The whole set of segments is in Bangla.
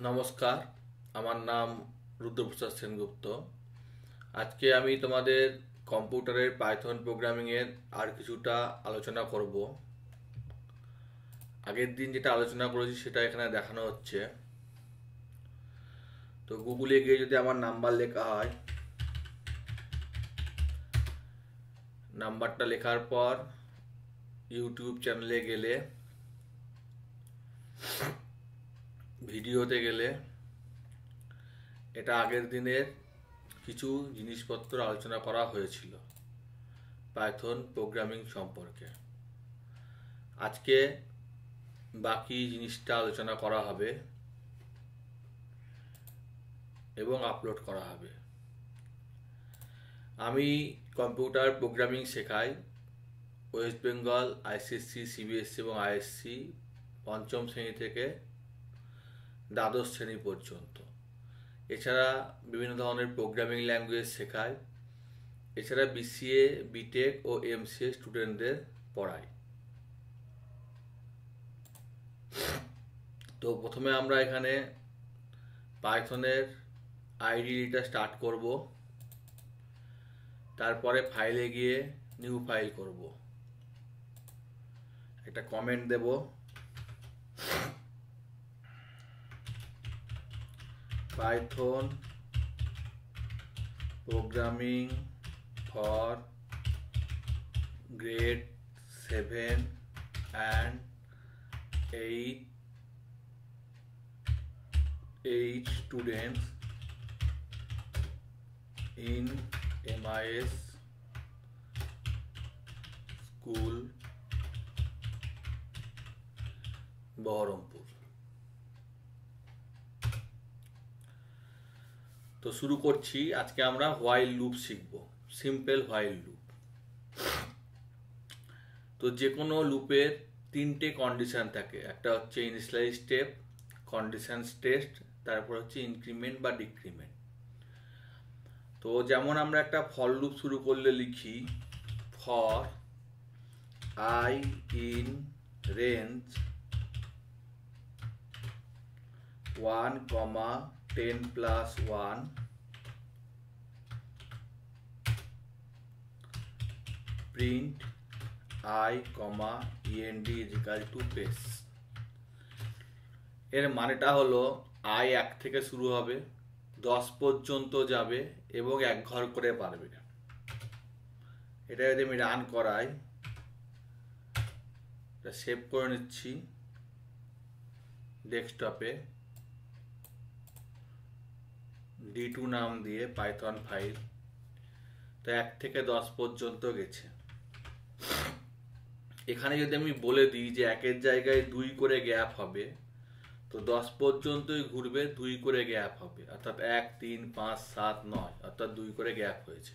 নমস্কার, আমার নাম রুদ্রপ্রসাদ সেনগুপ্ত। আজকে আমি তোমাদের কম্পিউটারের পাইথন প্রোগ্রামিংয়ের আর কিছুটা আলোচনা করব। আগের দিন যেটা আলোচনা করেছি সেটা এখানে দেখানো হচ্ছে। তো গুগলে গিয়ে যদি আমার নাম্বার লেখা হয়, নাম্বারটা লেখার পর ইউটিউব চ্যানেলে গেলে, ভিডিওতে গেলে, এটা আগের দিনের কিছু জিনিসপত্র আলোচনা করা হয়েছিল পাইথন প্রোগ্রামিং সম্পর্কে। আজকে বাকি জিনিসটা আলোচনা করা হবে এবং আপলোড করা হবে। আমি কম্পিউটার প্রোগ্রামিং শেখাই ওয়েস্ট বেঙ্গল আইসিএসসি, সিবিএসসি এবং আইএসসি পঞ্চম শ্রেণী থেকে দ্বাদশ শ্রেণী পর্যন্ত। এছাড়া বিভিন্ন ধরনের প্রোগ্রামিং ল্যাঙ্গুয়েজ শেখাই। এছাড়া বিসিএ, বিটেক ও এমসিএ স্টুডেন্টদের পড়াই। তো প্রথমে আমরা এখানে পাইথনের আইডিটা স্টার্ট করব, তারপরে ফাইলে গিয়ে নিউ ফাইল করব, একটা কমেন্ট দেব, Python programming for grade 7 and 8 students in MIS school Baharampur. তো শুরু করছি। আজকে আমরা হোয়াইল লুপ শিখব, সিম্পল হোয়াইল লুপ। তো যে কোনো লুপের তিনটে কন্ডিশন থাকে, একটা হচ্ছে ইনিশিয়াল স্টেপ, কন্ডিশন টেস্ট, তারপর হচ্ছে ইনক্রিমেন্ট বা ডিক্রিমেন্ট। তো যেমন আমরা একটা ফর লুপ শুরু করলে লিখি for I in range 1, 10 plus 1 print I, end is equal to base। এর মানেটা হলো I 1 থেকে শুরু হবে, 10 পর্যন্ত যাবে এবং এক ঘর করে পারবে। এটা যদি আমি রান করাই, সেভ করে নিচ্ছি ডেস্কটপে, D2 নাম দিয়ে পাইথন ফাইল। তো 1 থেকে 10 পর্যন্ত গেছে। এখানে যদি আমি বলে দিই যে 1-এর জায়গায় 2 করে গ্যাপ হবে, তো 10 পর্যন্তই ঘুরবে, 2 করে গ্যাপ হবে, অর্থাৎ 1, 3, 5, 7, 9, অর্থাৎ 2 করে গ্যাপ হয়েছে।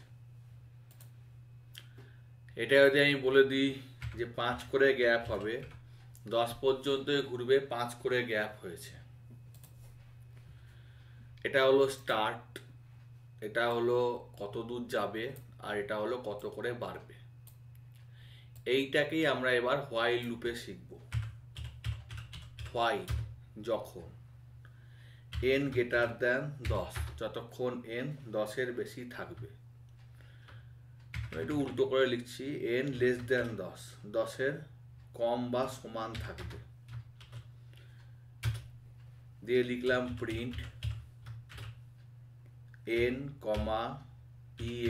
এটা যদি আমি বলে দিই যে 5 করে গ্যাপ হবে, 10 পর্যন্তই ঘুরবে, 5 করে গ্যাপ হয়েছে। এটা হলো স্টার্ট, এটা হলো কত দূর যাবে, আর এটা হলো কত করে বাড়বে। এইটাকেই আমরা এবার হোয়াইল লুপে শিখব। হোয়াইল যখন n greater than 10, যতক্ষণ n 10-এর বেশি থাকবে। একটু উল্টো করে লিখছি, n less than 10, 10-এর কম বা সমান থাকবে। দিয়ে লিখলাম print n,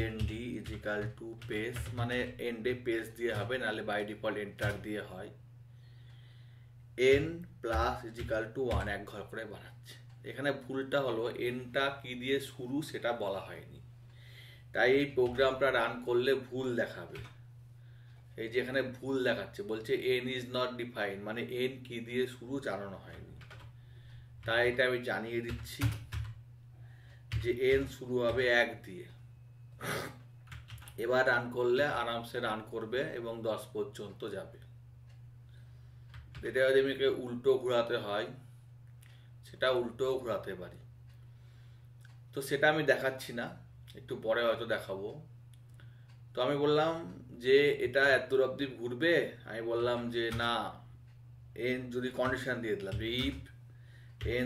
end is equal to page, মানে এন্ডে পেজ দিয়ে হবে, নাহলে বাই ডিফল্ট এন্টার দিয়ে হয়। n plus is equal to 1, এক ঘর করে বাড়াচ্ছে। এখানে ভুলটা হলো nটা কি দিয়ে শুরু সেটা বলা হয়নি, তাই এই প্রোগ্রামটা রান করলে ভুল দেখাবে। এই যে এখানে ভুল দেখাচ্ছে, বলছে n is not defined, মানে n কি দিয়ে শুরু জানানো হয়নি। তাই এটা আমি জানিয়ে দিচ্ছি যে n শুরু হবে 1 দিয়ে। এবার রান করলে আরামসে রান করবে এবং 10 পর্যন্ত যাবে। এটা যদি আমি উল্টো ঘোরাতে হয়, সেটা উল্টো ঘোরাতে পারি। তো সেটা আমি দেখাচ্ছি না, একটু পরে হয়তো দেখাবো। তো আমি বললাম যে এটা এত দূর অবধি ঘুরবে, আমি বললাম যে না, n যদি কন্ডিশন দিয়ে দিলাম যে ইফ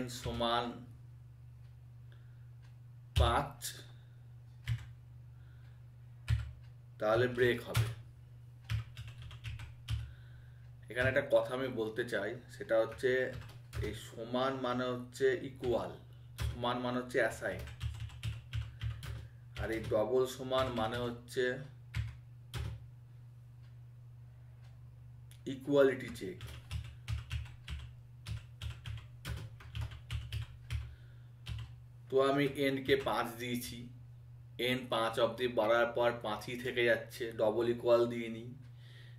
n সমান 5, তাহলে ব্রেক হবে। এখানে একটা কথা আমি বলতে চাই, সেটা হচ্ছে এই সমান মানে হচ্ছে ইকুয়াল, সমান মানে হচ্ছে অ্যাসাইন, আর এই ডবল সমান মানে হচ্ছে ইকুয়ালিটি চেক। তো আমি n কে 5 দিয়েছি, n 5 অবধি বাড়ার পর 5ই থেকে যাচ্ছে, ডবল ইকুয়াল দিইনি,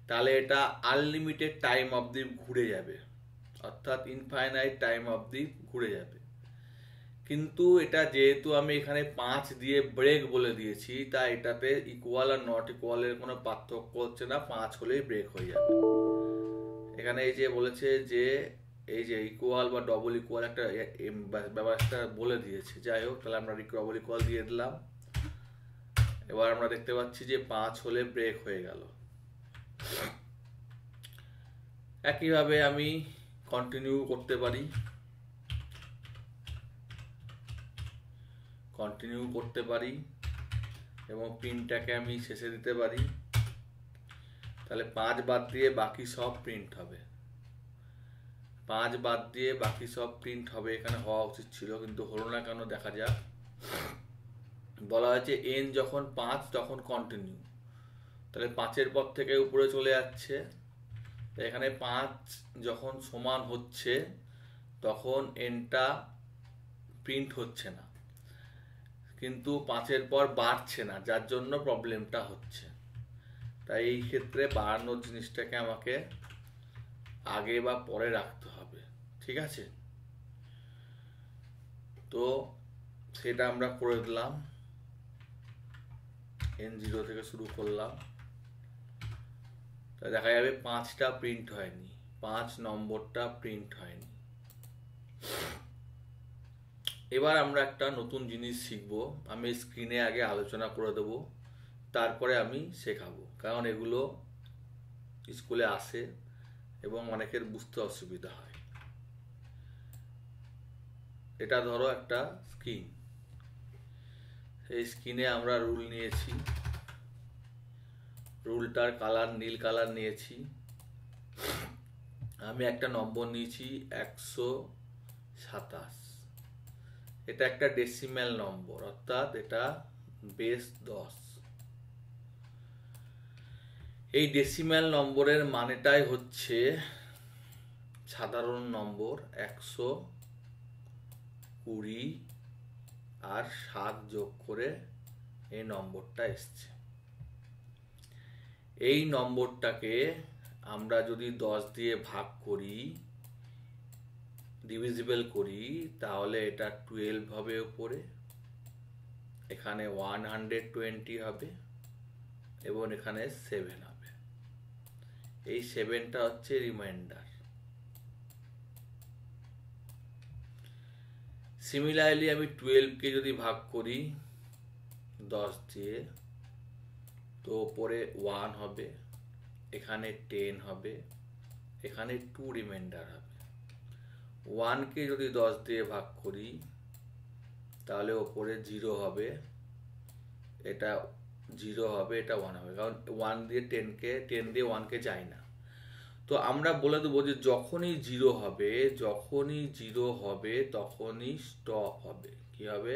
তাহলে এটা আনলিমিটেড টাইম অবধি ঘুরে যাবে, অর্থাৎ ইনফাইনাইট টাইম অবধি ঘুরে যাবে। কিন্তু এটা যেহেতু আমি এখানে 5 দিয়ে ব্রেক বলে দিয়েছি, তাই এটাতে ইকুয়াল আর নট ইকুয়ালের কোনো পার্থক্য হচ্ছে না, 5 হলেই ব্রেক হয়ে যাবে। এখানে এই যে বলেছে যে এই যে ইকুয়াল বা ডবল ইকুয়াল একটা ব্যবস্থা বলে দিয়েছে, যাই হোক, তাহলে আমরা ডবল ইকুয়াল দিয়ে দিলাম। এবার আমরা দেখতে পাচ্ছি যে 5 হলে ব্রেক হয়ে গেল। একইভাবে আমি কন্টিনিউ করতে পারি এবং প্রিন্টটাকে আমি শেষে দিতে পারি, তাহলে 5 বাদ দিয়ে বাকি সব প্রিন্ট হবে। 5 বাদ দিয়ে বাকি সব প্রিন্ট হবে, এখানে হওয়া উচিত ছিল কিন্তু হলো না কেন দেখা যাক। বলা হয়েছে n যখন 5 তখন কন্টিনিউ, তাহলে 5-এর পর থেকে উপরে চলে যাচ্ছে, এখানে 5 যখন সমান হচ্ছে তখন nটা প্রিন্ট হচ্ছে না, কিন্তু 5-এর পর বাড়ছে না, যার জন্য প্রবলেমটা হচ্ছে। তাই এই ক্ষেত্রে বাড়ানোর জিনিসটাকে আমাকে আগে বা পরে রাখতে হবে, ঠিক আছে? তো সেটা আমরা করে দিলাম, n0 থেকে শুরু করলাম, তাই দেখা যাবে 5টা প্রিন্ট হয়নি, 5 নম্বরটা প্রিন্ট হয়নি। এবার আমরা একটা নতুন জিনিস শিখবো, আমি স্ক্রিনে আগে আলোচনা করে দেব, তারপরে আমি শেখাবো, কারণ এগুলো স্কুলে আসে এবং অনেকের বুঝতে অসুবিধা হয়। এটা ধরো একটা স্ক্রিন, এই স্ক্রিনে আমরা রুল নিয়েছি, রুলটার কালার নীল কালার নিয়েছি, আমি একটা নম্বর নিয়েছি 127, এটা একটা ডেসিমেল নম্বর, অর্থাৎ এটা বেস 10। এই ডেসিমেল নম্বরের মানেটাই হচ্ছে সাধারণ নম্বর 120 আর 7 যোগ করে এই নম্বরটা এসছে। এই নম্বরটাকে আমরা যদি 10 দিয়ে ভাগ করি, ডিভিজিবল করি, তাহলে এটা 12 হবে উপরে, এখানে 120 হবে এবং এখানে 7 হবে। এই 7টা হচ্ছে রিমাইন্ডার। সিমিলারলি আমি 12কে যদি ভাগ করি 10 দিয়ে, তো উপরে 1 হবে, এখানে 10 হবে, এখানে 2 রিমাইন্ডার হবে। 1কে যদি 10 দিয়ে ভাগ করি তাহলে ওপরে 0 হবে, এটা 0 হবে, এটা 1 হবে, কারণ 1 দিয়ে 10 দিয়ে 1কে যায় না। তো আমরা বলে দেবো যে যখনই 0 হবে তখনই স্টপ হবে। কি হবে?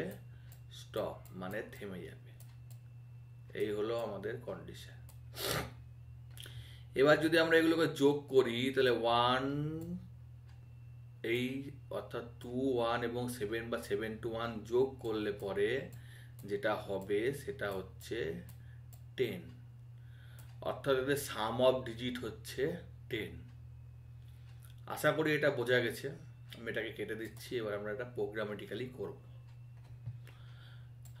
স্টপ মানে থেমে যাবে। এই হলো আমাদের কন্ডিশন। এবার যদি আমরা এগুলোকে যোগ করি তাহলে 1 এই অর্থাৎ 2, 1 এবং 7 বা 7 to 1 যোগ করলে পরে যেটা হবে সেটা হচ্ছে 10, অর্থাৎ এদের সাম অফ ডিজিট হচ্ছে 10। আশা করি এটা বোঝা গেছে। আমি এটাকে কেটে দিচ্ছি। এবার আমরা এটা প্রোগ্রামেটিক্যালি করব।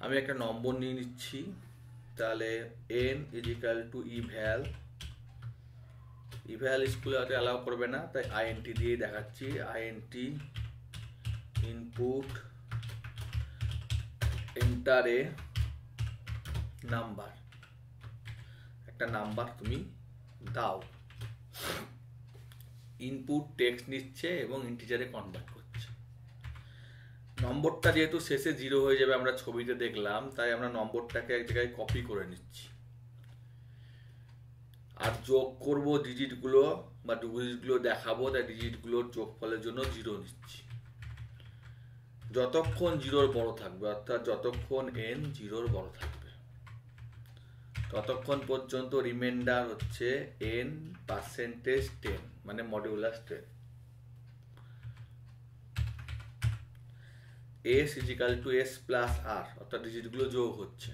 আমি একটা নম্বর নিয়ে নিচ্ছি, তাহলে n eval স্কুলে হয়তো অ্যালাউ করবে না, তাই int দিয়ে দেখাচ্ছি। int ইনপুট এন্টার এ নাম্বার, একটা নাম্বার তুমি দাও। ইনপুট টেক্সট নিচ্ছে এবং ইন্টিজারে কনভার্ট করছে। নম্বরটা যেহেতু শেষে 0 হয়ে যাবে আমরা ছবিতে দেখলাম, তাই আমরা নম্বরটাকে এক জায়গায় কপি করে নিচ্ছি, আর যোগ করব ডিজিটগুলো বা ডিজিটগুলো দেখাবো, তাই ডিজিটগুলোর যোগফলের জন্য 0 নিচ্ছি। যতক্ষণ 0 বড় থাকবে, অর্থাৎ যতক্ষণ n 0 বড় থাকবে, ততক্ষণ পর্যন্ত রিমাইন্ডার হচ্ছে n%10 মানে modulus 10। s = s plus r, অর্থাৎ ডিজিটগুলো যোগ হচ্ছে।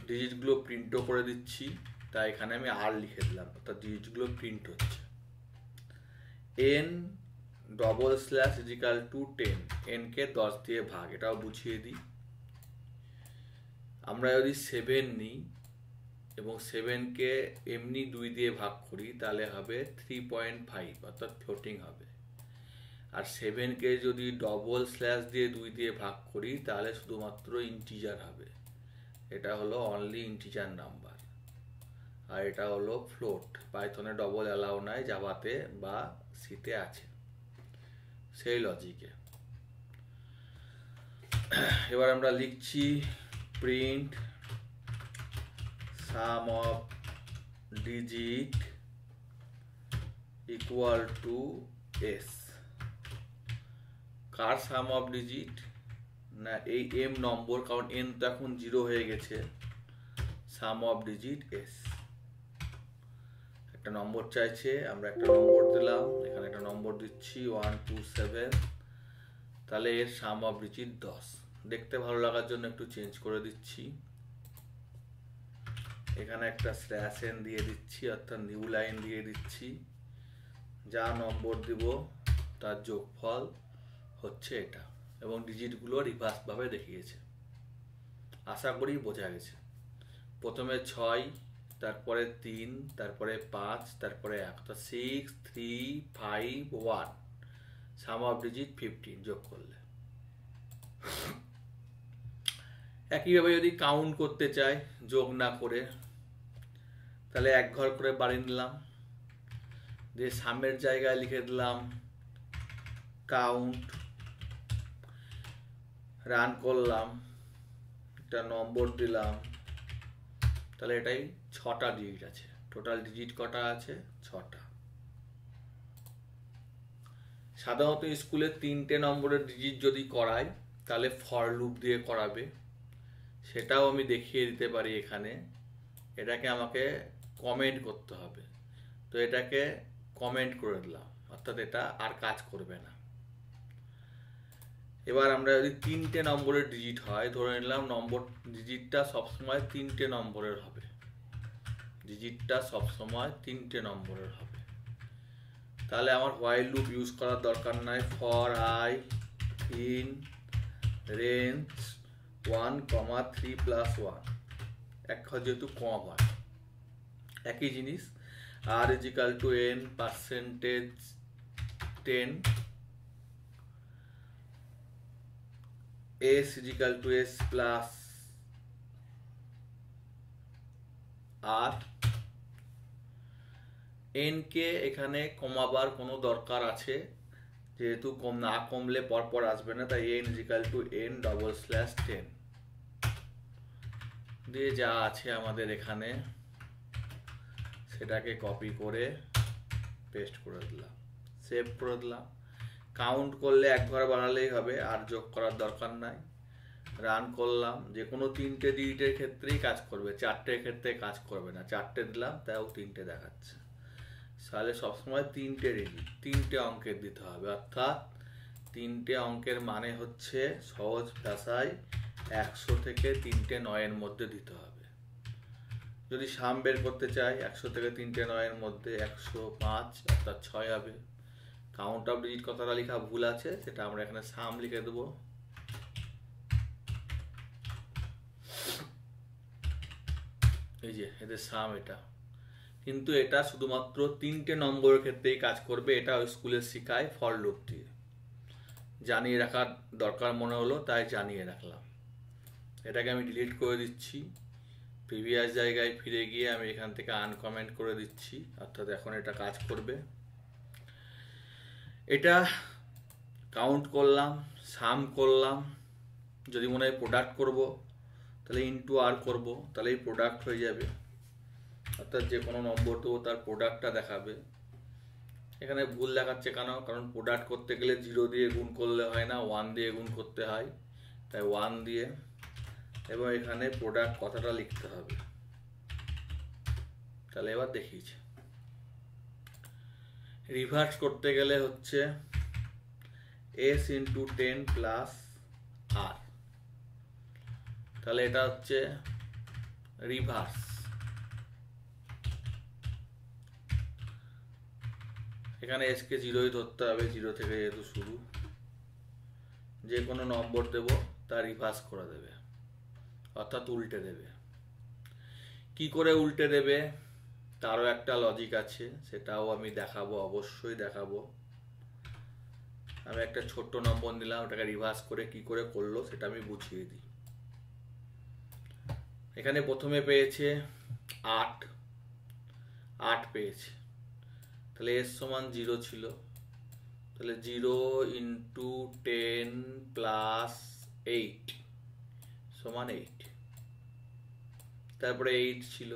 ডিজিটগুলো প্রিন্টও করে দিচ্ছি, তাই এখানে আমি r লিখে দিলাম, অর্থাৎ ডিজিটগুলো প্রিন্ট হচ্ছে। n/10, n কে 10 দিয়ে ভাগ, এটাও বুঝিয়ে দিই। আমরা যদি 7 নিই এবং 7 কে এমনি 2 দিয়ে ভাগ করি, তাহলে হবে 3.5, অর্থাৎ ফ্লোটিং হবে। আর 7 কে যদি /দিয়ে 2 দিয়ে ভাগ করি, তাহলে শুধুমাত্র ইন্টিজার হবে। এটা হলো অনলি ইন্টিজার নাম্বার, আর এটা হলো ফ্লোট। পাইথনে ডবল অ্যালাউ নাই, জাভাতে বা সিতে আছে, সেই লজিকে। এবার আমরা লিখছি print some of digit equal to s। Car some of digit? না, এই m নম্বর, কারণ n তো এখন 0 হয়ে গেছে, সাম অফ ডিজিট s। একটা নম্বর চাইছে, আমরা একটা নম্বর দিলাম, এখানে একটা নম্বর দিচ্ছি 127, তাহলে এর সাম অফ ডিজিট 10। দেখতে ভালো লাগার জন্য একটু চেঞ্জ করে দিচ্ছি, এখানে একটা /n দিয়ে দিচ্ছি, অর্থাৎ নিউ লাইন দিয়ে দিচ্ছি। যা নম্বর দিব তার যোগফল হচ্ছে এটা, এবং ডিজিটগুলো রিভার্স ভাবে দেখিয়েছে। আশা করি বোঝা গেছে। প্রথমে 6, তারপরে 3, তারপরে 5, তারপরে 1, অর্থাৎ 6, 3, 5, 1, সাম অফ ডিজিট 15 যোগ করলে। একইভাবে যদি কাউন্ট করতে চাই যোগ না করে, তাহলে এক ঘর করে বাড়িয়ে নিলাম, দিয়ে সামের জায়গায় লিখে দিলাম কাউন্ট, রান করলাম, একটা নম্বর দিলাম, তাহলে এটাই 6টা ডিজিট আছে। টোটাল ডিজিট কটা আছে? 6টা। সাধারণত স্কুলে 3টে নম্বরের ডিজিট যদি করায়, তাহলে ফর লুপ দিয়ে করাবে, সেটাও আমি দেখিয়ে দিতে পারি এখানে। এটাকে আমাকে কমেন্ট করতে হবে, তো এটাকে কমেন্ট করে দিলাম, অর্থাৎ এটা আর কাজ করবে না। এবার আমরা যদি 3টে নম্বরের ডিজিট হয়, ধরে নিলাম নম্বর ডিজিটটা সবসময় 3টে নম্বরের হবে, ডিজিটটা সবসময় 3টে নম্বরের হবে, তাহলে আমার হোয়াইল লুপ ইউজ করার দরকার নাই। ফর i ইন রেঞ্জ 1, 3 + 1, এক যেহেতু কম হয়, একই জিনিস। r = n%10, s = s plus r। n কে এখানে কমাবার কোনো দরকার আছে, যেহেতু না কমলে পরপর আসবে না, তাই n = n/10 দিয়ে যা আছে আমাদের এখানে সেটাকে কপি করে পেস্ট করে দিলাম, সেভ করে দিলাম। কাউন্ট করলে এক ঘর বাড়ালেই হবে, আর যোগ করার দরকার নাই। রান করলাম, যে কোনো 3টে ডিজিটের ক্ষেত্রেই কাজ করবে, 4টের ক্ষেত্রে কাজ করবে না। 4টে দিলাম, তাও 3টে দেখাচ্ছে। তাহলে সবসময় 3টে ডিজিট, 3টে অঙ্কের দিতে হবে, অর্থাৎ 3টে অঙ্কের মানে হচ্ছে সহজ ভাষায় 100 থেকে 3টে 9-এর মধ্যে দিতে হবে। যদি সাম বের করতে চাই, 100 থেকে 3টে 9-এর মধ্যে 105, অর্থাৎ 6 হবে। কাউন্ট অফ ডিজিট কথাটা লেখা ভুল আছে, সেটা আমরা এখানে সাম লিখে দেবো। এই যে এদের সাম এটা, কিন্তু এটা শুধুমাত্র 3টে নম্বরের ক্ষেত্রেই কাজ করবে। এটা স্কুলে শেখায় ফর লুপ দিয়ে, জানিয়ে রাখার দরকার মনে হলো তাই জানিয়ে রাখলাম। এটাকে আমি ডিলিট করে দিচ্ছি, প্রিভিয়াস জায়গায় ফিরে গিয়ে আমি এখান থেকে আনকমেন্ট করে দিচ্ছি, অর্থাৎ এখন এটা কাজ করবে। এটা কাউন্ট করলাম, সাম করলাম, যদি মনে হয় প্রোডাক্ট করব তাহলে ইন্টু আর করব, তাহলে এই প্রোডাক্ট হয়ে যাবে, অর্থাৎ যে কোনো নম্বর দেবো তার প্রোডাক্টটা দেখাবে। এখানে ভুল দেখাচ্ছে কেন? কারণ প্রোডাক্ট করতে গেলে 0 দিয়ে গুণ করলে হয় না, 1 দিয়ে গুণ করতে হয়, তাই 1 দিয়ে, এবং এখানে প্রোডাক্ট কথাটা লিখতে হবে। তাহলে এবার দেখিয়েছে রিভার্স করতে গেলে হচ্ছে s ইন্টু 10 প্লাস আর, তাহলে এটা হচ্ছে রিভার্স। এখানে s কে 0ই ধরতে হবে, 0 থেকে যেহেতু শুরু, যে কোনো নম্বর দেব তা রিভার্স করে দেবে, অর্থাৎ উল্টে দেবে। কি করে উল্টে দেবে তারও একটা লজিক আছে, সেটাও আমি দেখাবো, অবশ্যই দেখাবো। আমি একটা ছোট্ট নম্বর নিলাম, ওটাকে রিভার্স করে কি করে করলো সেটা আমি বুঝিয়ে দিই। এখানে প্রথমে পেয়েছে 8 পেয়েছে, তাহলে এর সমান 0 ছিল, তাহলে 0 ইন্টু 10 প্লাস 8 সমান 8। তারপরে 8 ছিল,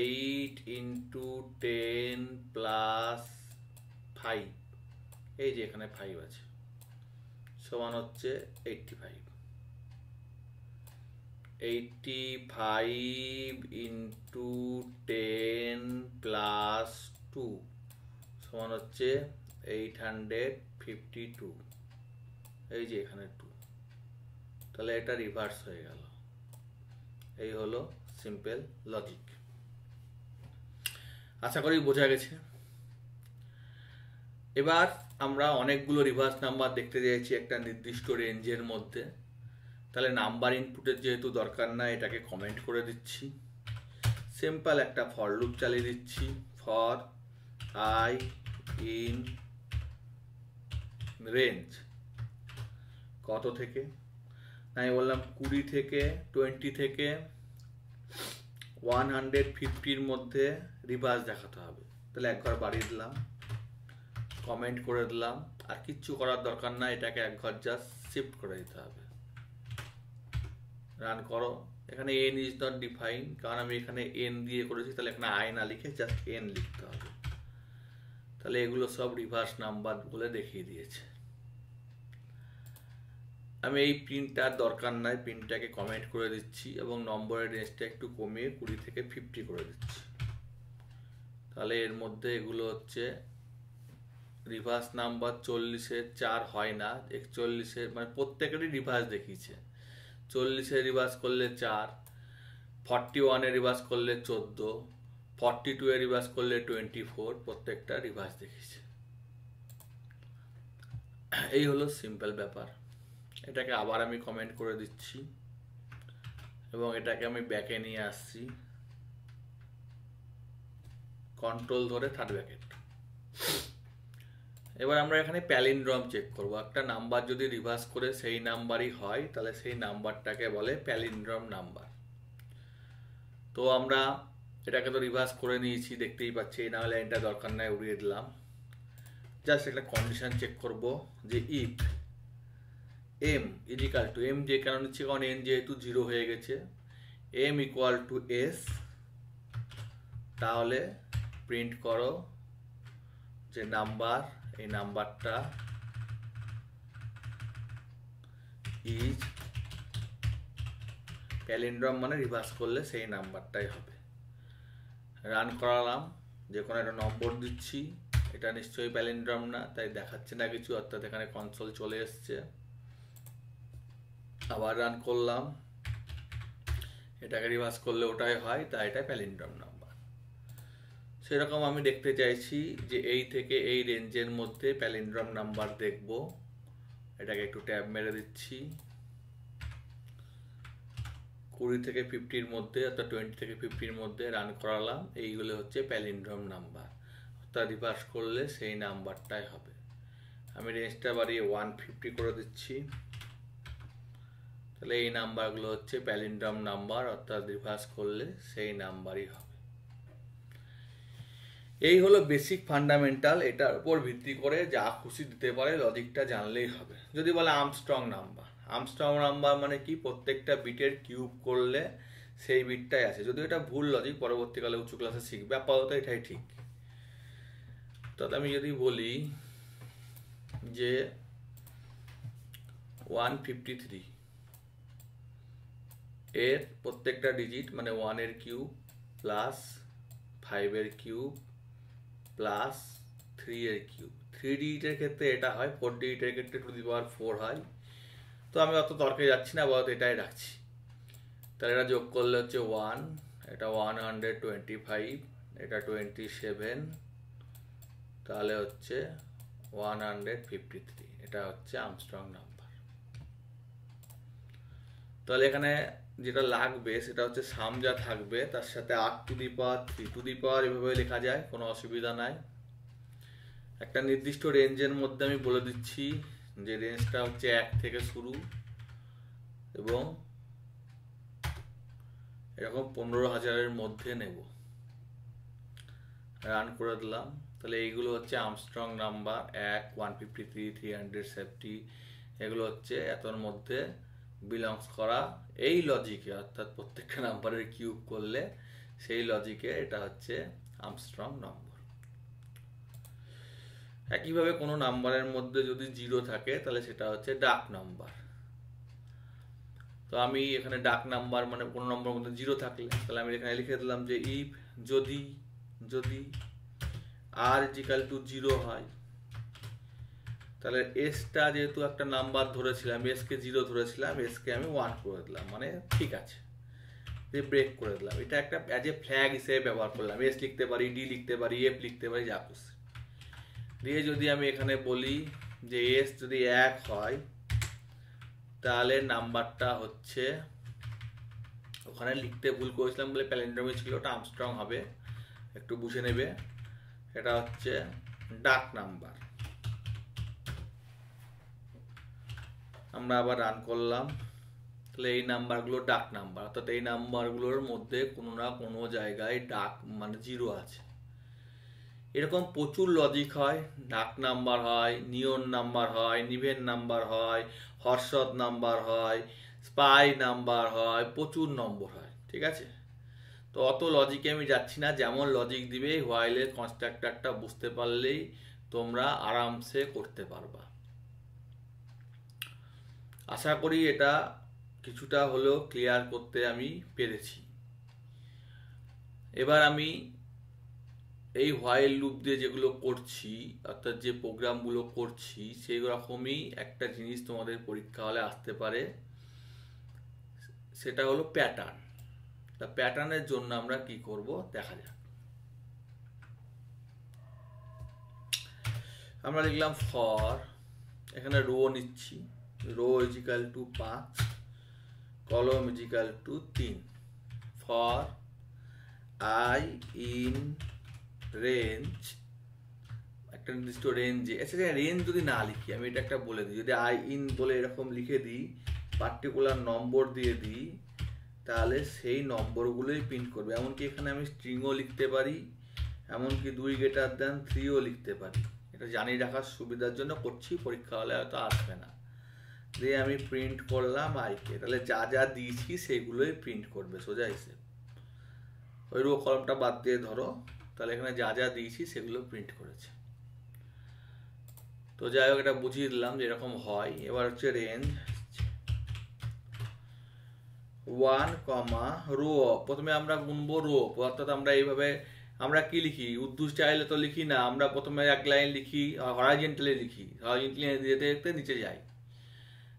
8 ইন্টু 10 প্লাস 5, এই যে এখানে 5 আছে, সমান হচ্ছে 85। 85 ইন্টু 10 প্লাস 2 সমান হচ্ছে 852, এই যে এখানে 2, তাহলে এটা রিভার্স হয়ে গেল। এই হলো সিম্পল লজিক। আশা করি বোঝা গেছে। এবার আমরা অনেকগুলো রিভার্স নাম্বার দেখতে চাইছি একটা নির্দিষ্ট রেঞ্জের মধ্যে, তাহলে নাম্বার ইনপুটের যেহেতু দরকার না, এটাকে কমেন্ট করে দিচ্ছি। সিম্পল একটা ফর লুপ চালিয়ে দিচ্ছি, ফর আই ইন রেঞ্জ কত থেকে, আমি বললাম 20 থেকে 20 থেকে 150-র মধ্যে রিভার্স দেখাতে হবে। তাহলে একবার বাড়িয়ে দিলাম, কমেন্ট করে দিলাম, আর কিচ্ছু করার দরকার না, এটাকে একবার জাস্ট শিফট করে দিতে হবে। রান করো। এখানে n ইজ নট ডিফাইন, কারণ আমি এখানে n দিয়ে করেছি, তাহলে এখানে i না লিখে জাস্ট n লিখতে হবে। তাহলে এগুলো সব রিভার্স নাম্বার বলে দেখিয়ে দিয়েছে। আমি এই প্রিন্টটার দরকার নাই, প্রিন্টটাকে কমেন্ট করে দিচ্ছি এবং নম্বরের রেঞ্জটা একটু কমিয়ে 20 থেকে 50 করে দিচ্ছি। তাহলে এর মধ্যে এগুলো হচ্ছে রিভার্স নাম্বার। 40-এর 4 হয় না, 41-এর মানে প্রত্যেকেরই রিভার্স দেখিয়েছে। 40-এর রিভার্স করলে 4, 41-এর রিভার্স করলে 14, 42-এর রিভার্স করলে 24, প্রত্যেকটা রিভার্স দেখিয়েছে। এই হলো সিম্পল ব্যাপার। এটাকে আবার আমি কমেন্ট করে দিচ্ছি এবং এটাকে আমি ব্যাকে নিয়ে আসছি, কন্ট্রোল ধরে থার্ড ব্র্যাকেট। এবার আমরা এখানে প্যালিন্ড্রম চেক করব। একটা নাম্বার যদি রিভার্স করে সেই নাম্বারই হয়, তাহলে সেই নাম্বারটাকে বলে প্যালিন্ড্রম নাম্বার। তো আমরা এটাকে তো রিভার্স করে নিয়েছি, দেখতেই পাচ্ছি, না হলে এটা দরকার নাই, উড়িয়ে দিলাম। জাস্ট একটা কন্ডিশন চেক করব যে if m equal to, m যে কেন নিচ্ছি কারণ n যেহেতু 0 হয়ে গেছে, m ইকুয়াল টু s, তাহলে প্রিন্ট করো যে নাম্বার, এই নাম্বারটা ইজ প্যালিন্ড্রম, মানে রিভার্স করলে সেই নাম্বারটাই হবে। রান করালাম, যে কোনো একটা নম্বর দিচ্ছি, এটা নিশ্চয়ই প্যালিন্ড্রম না, তাই দেখাচ্ছে না কিছু, অর্থাৎ এখানে কনসোল চলে এসছে। আবার রান করলাম, এটাকে রিভার্স করলে ওটাই হয়, তাই এটা প্যালিন্ড্রম নাম্বার। সেরকম আমি দেখতে চাইছি যে এই থেকে এই রেঞ্জের মধ্যে প্যালিন্ড্রম নাম্বার দেখব। এটাকে একটু ট্যাব মেরে দিচ্ছি, 20 থেকে 50-র মধ্যে, অর্থাৎ 20 থেকে 50-র মধ্যে রান করালাম। এইগুলো হচ্ছে প্যালিন্ড্রম নাম্বার, অর্থাৎ রিভার্স করলে সেই নাম্বারটাই হবে। আমি রেঞ্জটা বাড়িয়ে 150 করে দিচ্ছি, তাহলে এই নাম্বারগুলো হচ্ছে প্যালিন্ড্রম নাম্বার, অর্থাৎ রিভার্স করলে সেই নাম্বারই হবে। এই হলো বেসিক ফান্ডামেন্টাল, এটার উপর ভিত্তি করে যা খুশি দিতে পারে, লজিকটা জানলেই হবে। যদি বলে আর্মস্ট্রং নাম্বার, আর্মস্ট্রং নাম্বার মানে কি, প্রত্যেকটা বিটের কিউব করলে সেই বিটটাই আছে। যদিও এটা ভুল লজিক, পরবর্তীকালে উঁচু ক্লাসে শিখবে, আপাতত এটাই ঠিক। তো আমি যদি বলি যে 153 এর প্রত্যেকটা ডিজিট মানে 1 এর কিউব প্লাস 5 এর কিউব প্লাস 3 এর কিউব, 3 ডিজিটের ক্ষেত্রে এটা হয়, 4 ডিজিটের ক্ষেত্রে টু দি পাওয়ার 4 হয়। তো আমি অত তর্কে যাচ্ছি না, বলতে এটাই রাখছি। তাহলে এটা যোগ করলে হচ্ছে 1, এটা 125, এটা 27, তাহলে হচ্ছে 153, এটা হচ্ছে আর্মস্ট্রং নাম্বার। তাহলে এখানে যেটা লাগবে সেটা হচ্ছে সাম যা থাকবে তার সাথে 8 to the power 3 to the পাওয়ার এভাবে লেখা যায়, কোনো অসুবিধা নাই। একটা নির্দিষ্ট রেঞ্জের মধ্যে আমি বলে দিচ্ছি যে রেঞ্জটা হচ্ছে 1 থেকে শুরু এবং এরকম 15,000-এর মধ্যে নেব। রান করে দিলাম। তাহলে এইগুলো হচ্ছে আর্মস্ট্রং নাম্বার 1, 153, 370, এগুলো হচ্ছে এতর মধ্যে বিলংস করা এই লজিকে, অর্থাৎ প্রত্যেকটা নাম্বারের কিউব করলে সেই লজিকে এটা হচ্ছে আর্মস্ট্রং নম্বর। একইভাবে কোনো নাম্বারের মধ্যে যদি 0 থাকে তাহলে সেটা হচ্ছে ডাক নাম্বার। তো আমি এখানে ডাক নাম্বার মানে কোনো নম্বরের মধ্যে 0 থাকলে তাহলে আমি এখানে লিখে দিলাম যে ইফ যদি r = 0 হয়, তাহলে এসটা যেহেতু একটা নাম্বার ধরেছিলাম, এসকে 0 ধরেছিলাম, এসকে আমি 1 করে দিলাম, মানে ঠিক আছে, ব্রেক করে দিলাম। এটা একটা অ্যাজ এ ফ্ল্যাগ হিসেবে ব্যবহার করলাম। এস লিখতে পারি, ডি লিখতে পারি, এফ লিখতে পারি, যা খুশি দিয়ে যদি আমি এখানে বলি যে এস যদি 1 হয় তাহলে নাম্বারটা হচ্ছে, ওখানে লিখতে ভুল করেছিলাম বলে প্যালিন্ড্রোমে ছিল, ওটা আর্মস্ট্রং হবে, একটু বুঝে নেবে। এটা হচ্ছে ডাক নাম্বার। আমরা আবার রান করলাম, তাহলে এই নাম্বারগুলো ডাক নাম্বার, অর্থাৎ এই নাম্বারগুলোর মধ্যে কোনো না কোনো জায়গায় ডাক মানে 0 আছে। এরকম প্রচুর লজিক হয়, ডাক নাম্বার হয়, নিয়ন নাম্বার হয়, নিভেন নাম্বার হয়, হর্ষদ নাম্বার হয়, স্পাই নাম্বার হয়, প্রচুর নম্বর হয়, ঠিক আছে। তো অত লজিকে আমি যাচ্ছি না, যেমন লজিক দিবে হোয়াইলের কনস্ট্রাক্টরটা বুঝতে পারলেই তোমরা আরামসে করতে পারবা। আশা করি এটা কিছুটা হলেও ক্লিয়ার করতে আমি পেরেছি। এবার আমি এই হোয়াইল লুপ দিয়ে যেগুলো করছি, অর্থাৎ যে প্রোগ্রামগুলো করছি, সেই রকমই একটা জিনিস তোমাদের পরীক্ষা হলে আসতে পারে, সেটা হলো প্যাটার্ন। তা প্যাটার্নের জন্য আমরা কি করব দেখা যাক। আমরা লিখলাম ফর, এখানে রো নিচ্ছি, রো = 5, কলম = 3, ফর আই ইন রেঞ্জ, একটা নির্দিষ্ট রেঞ্জে। আচ্ছা, রেঞ্জ যদি না লিখি, আমি এটা একটা বলে দিই, যদি আই ইন বলে এরকম লিখে দিই, পার্টিকুলার নম্বর দিয়ে দিই, তাহলে সেই নম্বরগুলোই প্রিন্ট করবে। এমনকি এখানে আমি স্ট্রিংও লিখতে পারি, এমনকি 2 > 3ও লিখতে পারি। এটা জানিয়ে রাখার সুবিধার জন্য করছি, পরীক্ষা হলে হয়তো আসবে না। দিয়ে আমি প্রিন্ট করলাম আইকে, তাহলে যা যা দিয়েছি সেগুলোই প্রিন্ট করবে, সোজা হিসেব। ওই রো কলমটা বাদ দিয়ে ধরো, তাহলে এখানে যা যা দিয়েছি সেগুলো প্রিন্ট করেছে। তো যাই হোক, এটা বুঝিয়ে দিলাম যে এরকম হয়। এবার হচ্ছে রেঞ্জ 1, রো, প্রথমে আমরা গুনবো রো, অর্থাৎ আমরা এইভাবে আমরা কি লিখি, উর্দু স্টাইলে তো লিখি না, আমরা প্রথমে এক লাইন লিখি, হরাইজন্টালি লিখি, হরাইজন্টালি যেতে যেতে নিচে যাই।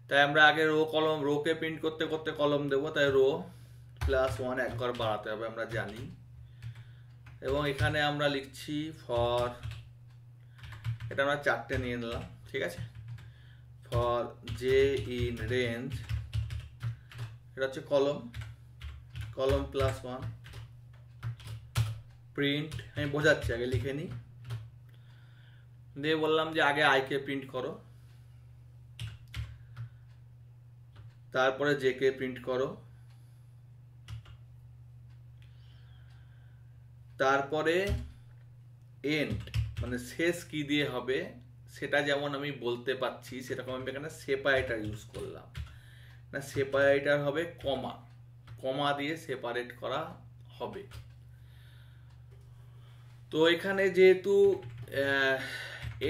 তাই আমরা আগে রো কলম, রোকে প্রিন্ট করতে করতে কলম দেবো, তাই রো +1 এক ঘর বাড়াতে হবে, আমরা জানি। এবং এখানে আমরা লিখছি ফর, এটা আমরা 4টে নিয়ে নিলাম, ঠিক আছে। ফর জে ইন রেঞ্জ, এটা হচ্ছে কলম +1, প্রিন্ট, আমি বোঝাচ্ছি আগে লিখে নিই, দিয়ে বললাম যে আগে আইকে প্রিন্ট করো, তারপরে জে কে প্রিন্ট করো, তারপরে এন্ড মানে শেষ কি দিয়ে হবে সেটা যেমন আমি বলতে পারছি, সেরকম আমি এখানে সেপারেটর ইউজ করলাম। না, সেপারেটর হবে কমা, কমা দিয়ে সেপারেট করা হবে। তো এখানে যেহেতু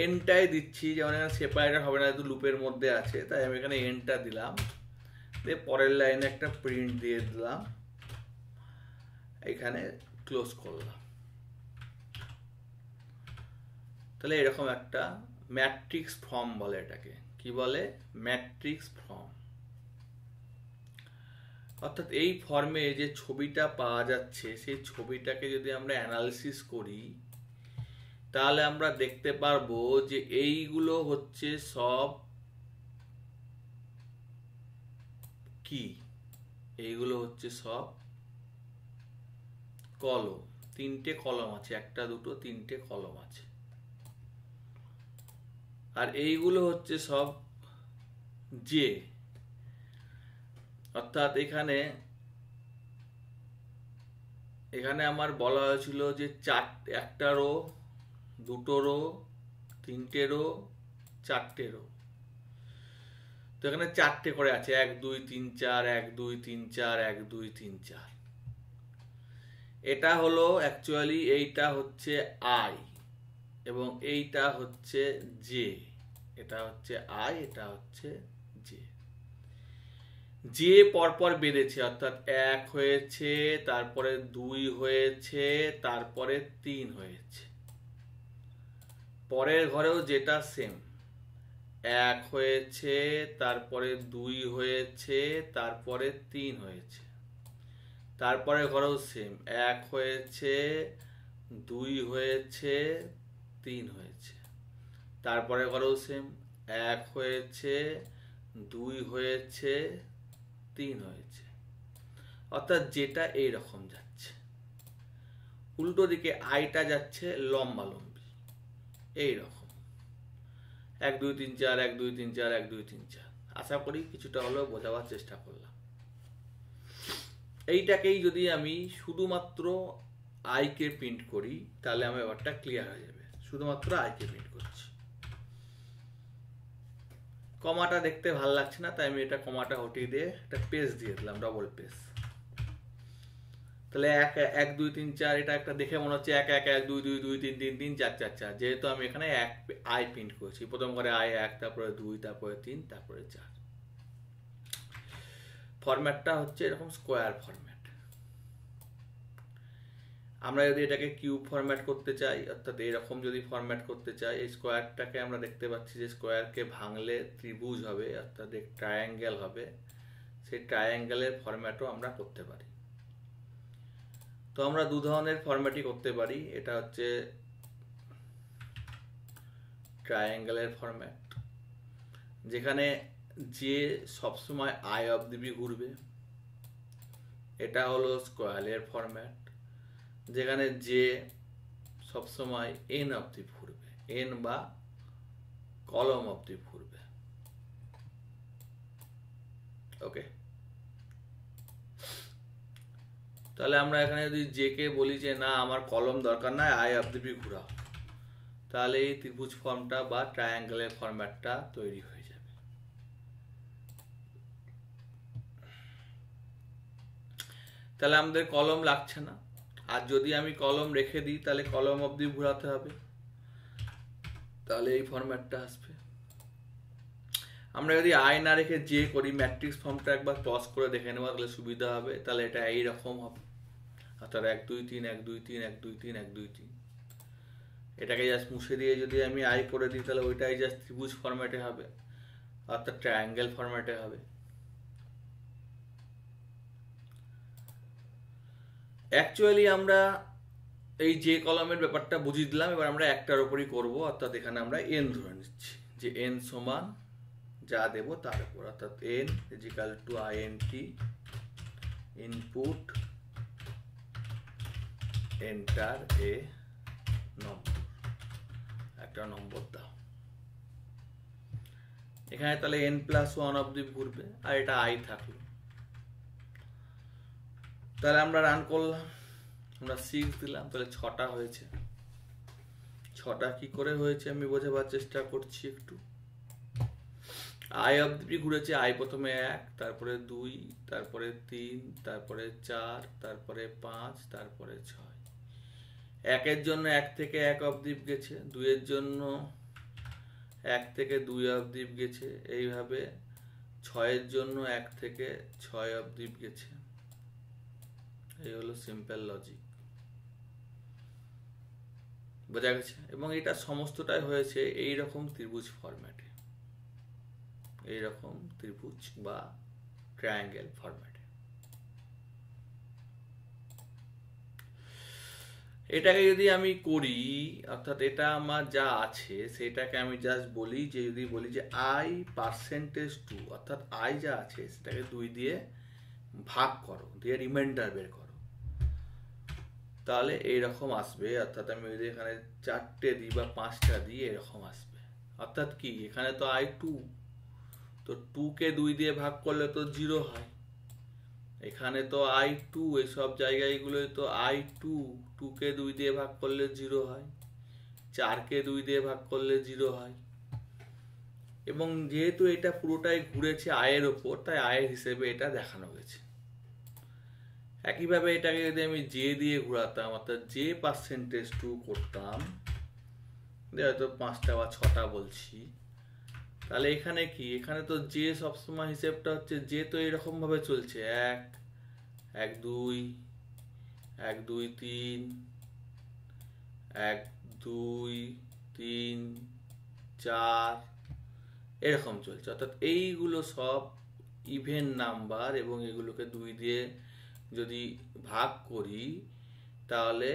এনটাই দিচ্ছি, যেমন এখানে সেপারেটর হবে না, যেহেতু লুপের মধ্যে আছে, তাই আমি এখানে এনটা দিলাম, দিয়ে পরের লাইনে একটা প্রিন্ট দিয়ে দিলাম, এখানে ক্লোজ করলাম। তাহলে এরকম একটা ম্যাট্রিক্স ফর্ম বলে এটাকে। কি বলে? Matrix form. অর্থাৎ এই ফর্মে যে ছবিটা পাওয়া যাচ্ছে, সেই ছবিটাকে যদি আমরা অ্যানালিসিস করি, তাহলে আমরা দেখতে পারবো যে এইগুলো হচ্ছে সব কি, এইগুলো হচ্ছে সব কলম। তিনটে কলম আছে, একটা দুটো তিনটে কলম আছে। আর এইগুলো হচ্ছে সব যে, অর্থাৎ এখানে আমার বলা হয়েছিল যে একটা রো, দুটো রো, তিনটে রো, চারটে রো। তো এখানে চারটে করে আছে, 1 2 3 4, 1 2 3 4, 1 2 3 4। এটা হলো অ্যাকচুয়ালি, এইটা হচ্ছে আই এবং এইটা হচ্ছে জে। এটা হচ্ছে আই, এটা হচ্ছে জে। যে পরপর বেড়েছে, অর্থাৎ 1 হয়েছে, তারপরে 2 হয়েছে, তারপরে 3 হয়েছে। পরের ঘরেও যেটা সেম, 1 হয়েছে, তারপরে 2 হয়েছে, তারপরে 3 হয়েছে। তারপরে ঘরেও সেম, 1 হয়েছে, 2 হয়েছে, 3 হয়েছে। তারপরে ঘরেও সেম, 1 হয়েছে, 2 হয়েছে, 3 হয়েছে। অর্থাৎ যেটা এইরকম যাচ্ছে, উল্টো দিকে আইটা যাচ্ছে লম্বালম্বি এইরকম, 1 2 3 4, 1 2 3 4, 1 2 3 4। আশা করি কিছুটা হলেও বোঝাবার চেষ্টা করলাম। এইটাকেই যদি আমি শুধুমাত্র আইকে প্রিন্ট করি, তাহলে আমার ব্যাপারটা ক্লিয়ার হয়ে যাবে। শুধুমাত্র আইকে প্রিন্ট করছি। কমাটা দেখতে ভালো লাগছে না, তাই আমি এটা কমাটা হটিয়ে দিয়ে একটা পেজ দিয়ে দিলাম, ডবল পেজ। তাহলে 1 2 3 4, এটা একটা দেখে মনে হচ্ছে 1 1 1 2 2 2 3 3 3 4 4 4। যেহেতু আমি এখানে আই প্রিন্ট করেছি, প্রথম করে আই 1, তারপরে 2, তারপরে 3, তারপরে 4। ফরম্যাটটা হচ্ছে এরকম স্কোয়ার ফরম্যাট। আমরা যদি এটাকে কিউব ফরম্যাট করতে চাই, অর্থাৎ এরকম যদি ফরম্যাট করতে চাই, এই স্কোয়ারটাকে আমরা দেখতে পাচ্ছি যে স্কোয়ারকে ভাঙলে ত্রিভুজ হবে, অর্থাৎ এক ট্রায়াঙ্গেল হবে। সেই ট্রায়াঙ্গেলের ফরম্যাটও আমরা করতে পারি। তো আমরা দু ধরনের ফরম্যাটই করতে পারি। এটা হচ্ছে ট্রায়াঙ্গেলের ফরম্যাট, যেখানে যে সবসময় আই অফ দি বি ঘুরবে। এটা হলো স্কোয়ারের ফরম্যাট, যেখানে যে সবসময় এন অবধি ঘুরবে, এন বা কলম অবধি ঘুরবে। ওকে, তাহলে আমরা এখানে যদি জে কে বলি যে না আমার কলম দরকার নাই, আই অফ দি বি ঘুরাও, তাহলে এই ত্রিভুজ ফর্মটা বা ট্রায়াঙ্গেলের ফরম্যাটটা তৈরি হয়ে যাবে। তাহলে আমাদের কলম লাগছে না। আর যদি আমি কলম রেখে দিই, তাহলে কলম অবধি ঘুরাতে হবে, তাহলে এই ফরম্যাটটা আসবে। আমরা যদি আই না রেখে যে করি, ম্যাট্রিক্স ফর্মটা একবার ক্রস করে দেখে নেওয়া, তাহলে সুবিধা হবে। তাহলে এটা এইরকম হবে, অর্থাৎ 1 2 3 1 2 3 1 2 3 1 2 3। এটাকে জাস্ট মুছে দিয়ে যদি আমি আই করে দিই, তাহলে ওইটাই জাস্ট ত্রিভুজ ফরম্যাটে হবে, অর্থাৎ ট্রায়াঙ্গেল ফরম্যাটে হবে। অ্যাকচুয়ালি আমরা এই যে কলমের ব্যাপারটা বুঝিয়ে দিলাম। এবার আমরা একটার উপরই করব, অর্থাৎ এখানে আমরা এন ধরে নিচ্ছি যে এন সমান যা দেব তার উপর, অর্থাৎ N equal to int input enter a number, একটা নম্বর দাও। এখানে তাহলে এন প্লাস 1 অবধি ঘুরবে, আর এটা আই থাকলো। তাহলে আমরা রান করলাম, আমরা 6 দিলাম, তাহলে 6টা হয়েছে। 6টা কি করে হয়েছে আমি বোঝাবার চেষ্টা করছি একটু। আই অবধি ঘুরেছে, আই প্রথমে 1, তারপরে 2, তারপরে 3, তারপরে 4, তারপরে 5, তারপরে 6। 1-এর জন্য 1 থেকে 1 অবধি গেছে, 2-এর জন্য 1 থেকে 2 অবধি গেছে, এইভাবে 6-এর জন্য 1 থেকে 6 অবধি গেছে। এই হলো সিম্পল লজিক, বোঝা গেছে? এবং এটা সমস্তটাই হয়েছে এইরকম ত্রিভুজ ফরম্যাটে, এইরকম ত্রিভুজ বা ট্রায়াঙ্গেল ফরম্যাটে। এটাকে যদি আমি করি, অর্থাৎ এটা আমার যা আছে সেটাকে আমি জাস্ট বলি যে, যদি বলি যে আই পার্সেন্টেজ 2, অর্থাৎ আই যা আছে সেটাকে 2 দিয়ে ভাগ করো, দিয়ে রিমাইন্ডার বের করো, তাহলে এইরকম আসবে। অর্থাৎ আমি যদি এখানে 4টে দিই বা 5টা দিই, এরকম আসবে। অর্থাৎ কি, এখানে তো আই 2, তো 2কে 2 দিয়ে ভাগ করলে তো 0 হয়। এখানে তো আই 2, এইসব জায়গাগুলোয় তো আই 2, 2কে 2 দিয়ে ভাগ করলে 0 হয়, 4কে 2 দিয়ে ভাগ করলে 0 হয়। এবং যেহেতু এটা পুরোটাই ঘুরেছে আয়ের ওপর, তাই আয়ের হিসেবে এটা দেখানো গেছে। একইভাবে এটাকে যদি আমি জে দিয়ে ঘোরাতাম, অর্থাৎ জে পার্সেন্টেজ 2 করতাম, হয়তো 5টা বা 6টা বলছি, তাহলে এখানে কি, এখানে তো জে সবসময় হিসেবটা হচ্ছে, জে তো এরকম ভাবে চলছে 1, 1, 2, 1, 2, 3, 1, 2, 3, 4, এরকম চলছে। অর্থাৎ এইগুলো সব ইভেন নাম্বার, এবং এগুলোকে 2 দিয়ে যদি ভাগ করি, তাহলে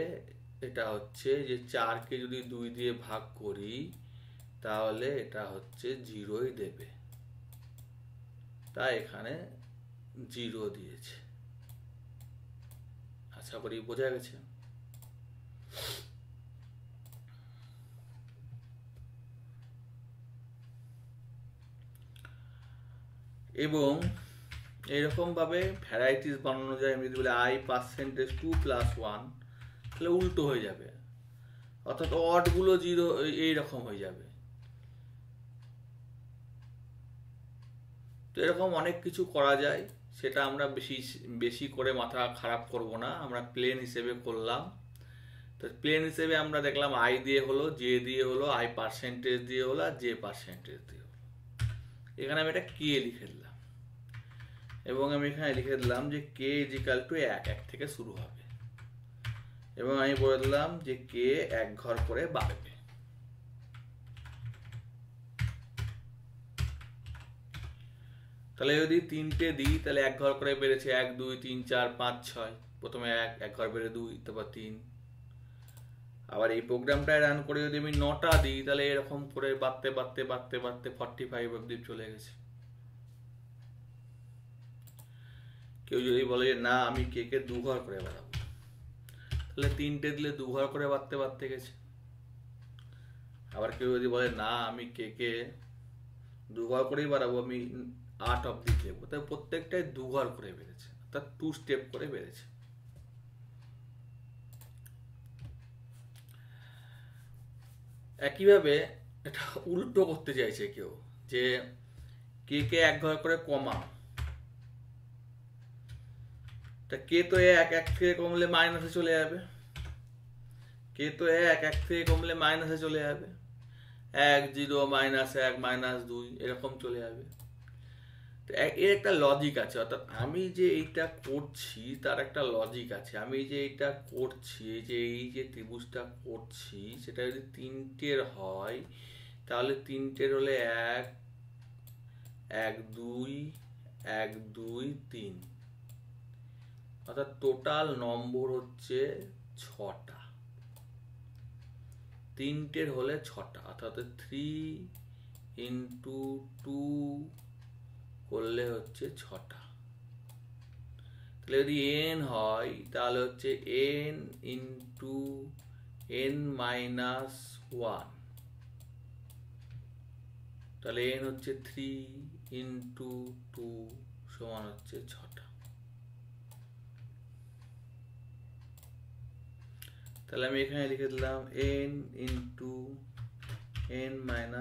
এটা হচ্ছে যে 4কে যদি 2 দিয়ে ভাগ করি, তাহলে এটা হচ্ছে 0ই দেবে, তাই এখানে 0 দিয়েছে। আশা করি বোঝা গেছে। এবং এরকম ভাবে ভ্যারাইটিস বানানো যায়। আমি যদি বলি আই পার্সেন্টেজ 2 + 1, তাহলে উল্টো হয়ে যাবে, অর্থাৎ অডগুলো 0 এইরকম হয়ে যাবে। তো এরকম অনেক কিছু করা যায়, সেটা আমরা বেশি করে মাথা খারাপ করব না, আমরা প্লেন হিসেবে করলাম। তো প্লেন হিসেবে আমরা দেখলাম আই দিয়ে হলো, জে দিয়ে হলো, আই পার্সেন্টেজ দিয়ে হলো, আর জে পার্সেন্টেজ দিয়ে হলো। এখানে আমি এটা কে লিখে দিলাম, এবং আমি এখানে লিখে দিলাম যে কে ইজিক্যাল টু 1 থেকে শুরু হবে, এবং আমি বলে দিলাম যে কে 1 ঘর করে বাড়বে। তাহলে যদি 3টে দিই, তাহলে 1 ঘর করে বেড়েছে, 1, 2, 3, 4, 5, 6, প্রথমে 1 ঘর বেড়ে 2, তারপর 3। আবার এই প্রোগ্রামটা রান করে যদি আমি 9টা দিই, তাহলে এরকম করে বাড়তে বাড়তে বাড়তে বাড়তে 45 অবধি চলে গেছে। কেউ যদি বলে যে না আমি কে 2 ঘর করে বাড়াবো, তাহলে 3টে দিলে 2 ঘর করে বাড়তে বাড়তে গেছে। আবার কেউ যদি বলে না আমি কে 2 ঘর করেই বাড়াবো, আমি 8 অবধি দেবো, তাই প্রত্যেকটাই 2 ঘর করে বেড়েছে, অর্থাৎ 2 স্টেপ করে বেড়েছে। একইভাবে এটা উল্টো করতে চাইছে কেউ, যে কে 1 ঘর করে কমা, তা কে তো 1 থেকে কমলে মাইনাসে চলে যাবে, কে তো 1 থেকে কমলে মাইনাসে চলে যাবে, 1, 0, -1, -2 এরকম চলে যাবে। তো এর একটা লজিক আছে, অর্থাৎ আমি যে এইটা করছি তার একটা লজিক আছে। আমি যে এইটা করছি, এই যে ত্রিভুজটা করছি, সেটা যদি 3টের হয়, তাহলে 3টের হলে 1, 1, 2, 1, 2, 3, অর্থাৎ টোটাল নম্বর হচ্ছে 6টা। 3টের হলে 6টা, অর্থাৎ 3 × 2 করলে হচ্ছে 6টা। তাহলে যদি n হয়, তাহলে হচ্ছে n × n - 1, তাহলে n হচ্ছে 3 × 2 সমান হচ্ছে 6টা। তাহলে আমি এখানে লিখে দিলাম n ইন্টু n-1।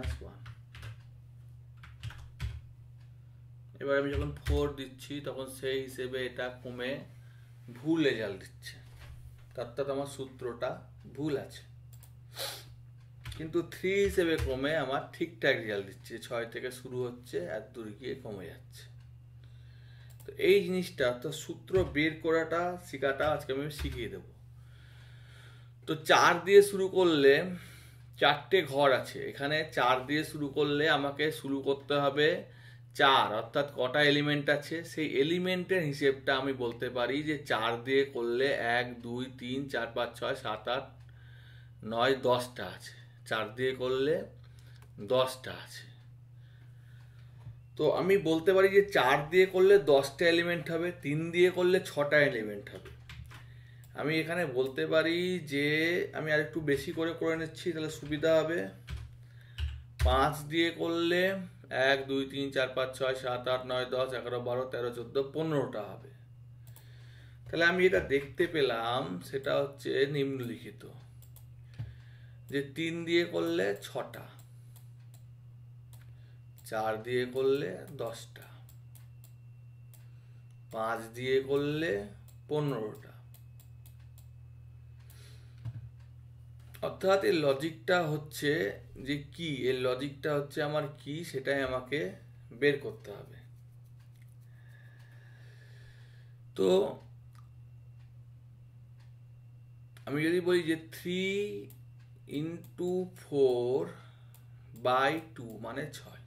এবার আমি যখন 4 দিচ্ছি তখন সেই হিসেবে এটা কমে ভুল রেজাল্ট দিচ্ছে, অর্থাৎ আমার সূত্রটা ভুল আছে। কিন্তু 3 হিসেবে কমে আমার ঠিকঠাক রেজাল্ট দিচ্ছে, 6 থেকে শুরু হচ্ছে আর দূর গিয়ে কমে যাচ্ছে। তো এই জিনিসটা, তো সূত্র বের করাটা শেখাটা আজকে আমি শিখিয়ে দেব। তো 4 দিয়ে শুরু করলে 4টে ঘর আছে, এখানে 4 দিয়ে শুরু করলে আমাকে শুরু করতে হবে 4, অর্থাৎ কটা এলিমেন্ট আছে সেই এলিমেন্টের হিসেবটা আমি বলতে পারি যে 4 দিয়ে করলে 1 2 3 4 5 6 7 8 9 10টা আছে, 4 দিয়ে করলে 10টা আছে। তো আমি বলতে পারি যে 4 দিয়ে করলে 10টা এলিমেন্ট হবে, 3 দিয়ে করলে 6টা এলিমেন্ট হবে। আমি এখানে বলতে পারি যে আমি আর একটু বেশি করে নিচ্ছি, তাহলে সুবিধা হবে। 5 দিয়ে করলে 1 2 3 4 5 6 7 8 9 10 11 12 13 14 15টা হবে। তাহলে আমি এটা দেখতে পেলাম সেটা হচ্ছে নিম্নলিখিত, যে 3 দিয়ে করলে 6টা, 4 দিয়ে করলে 10টা, 5 দিয়ে করলে 15টা। অর্থাৎ এর লজিকটা হচ্ছে যে কি, এর লজিকটা হচ্ছে আমার কি, সেটাই আমাকে বের করতে হবে। তো আমি যদি বলি যে 3 ইন্টু 4/2 মানে 6,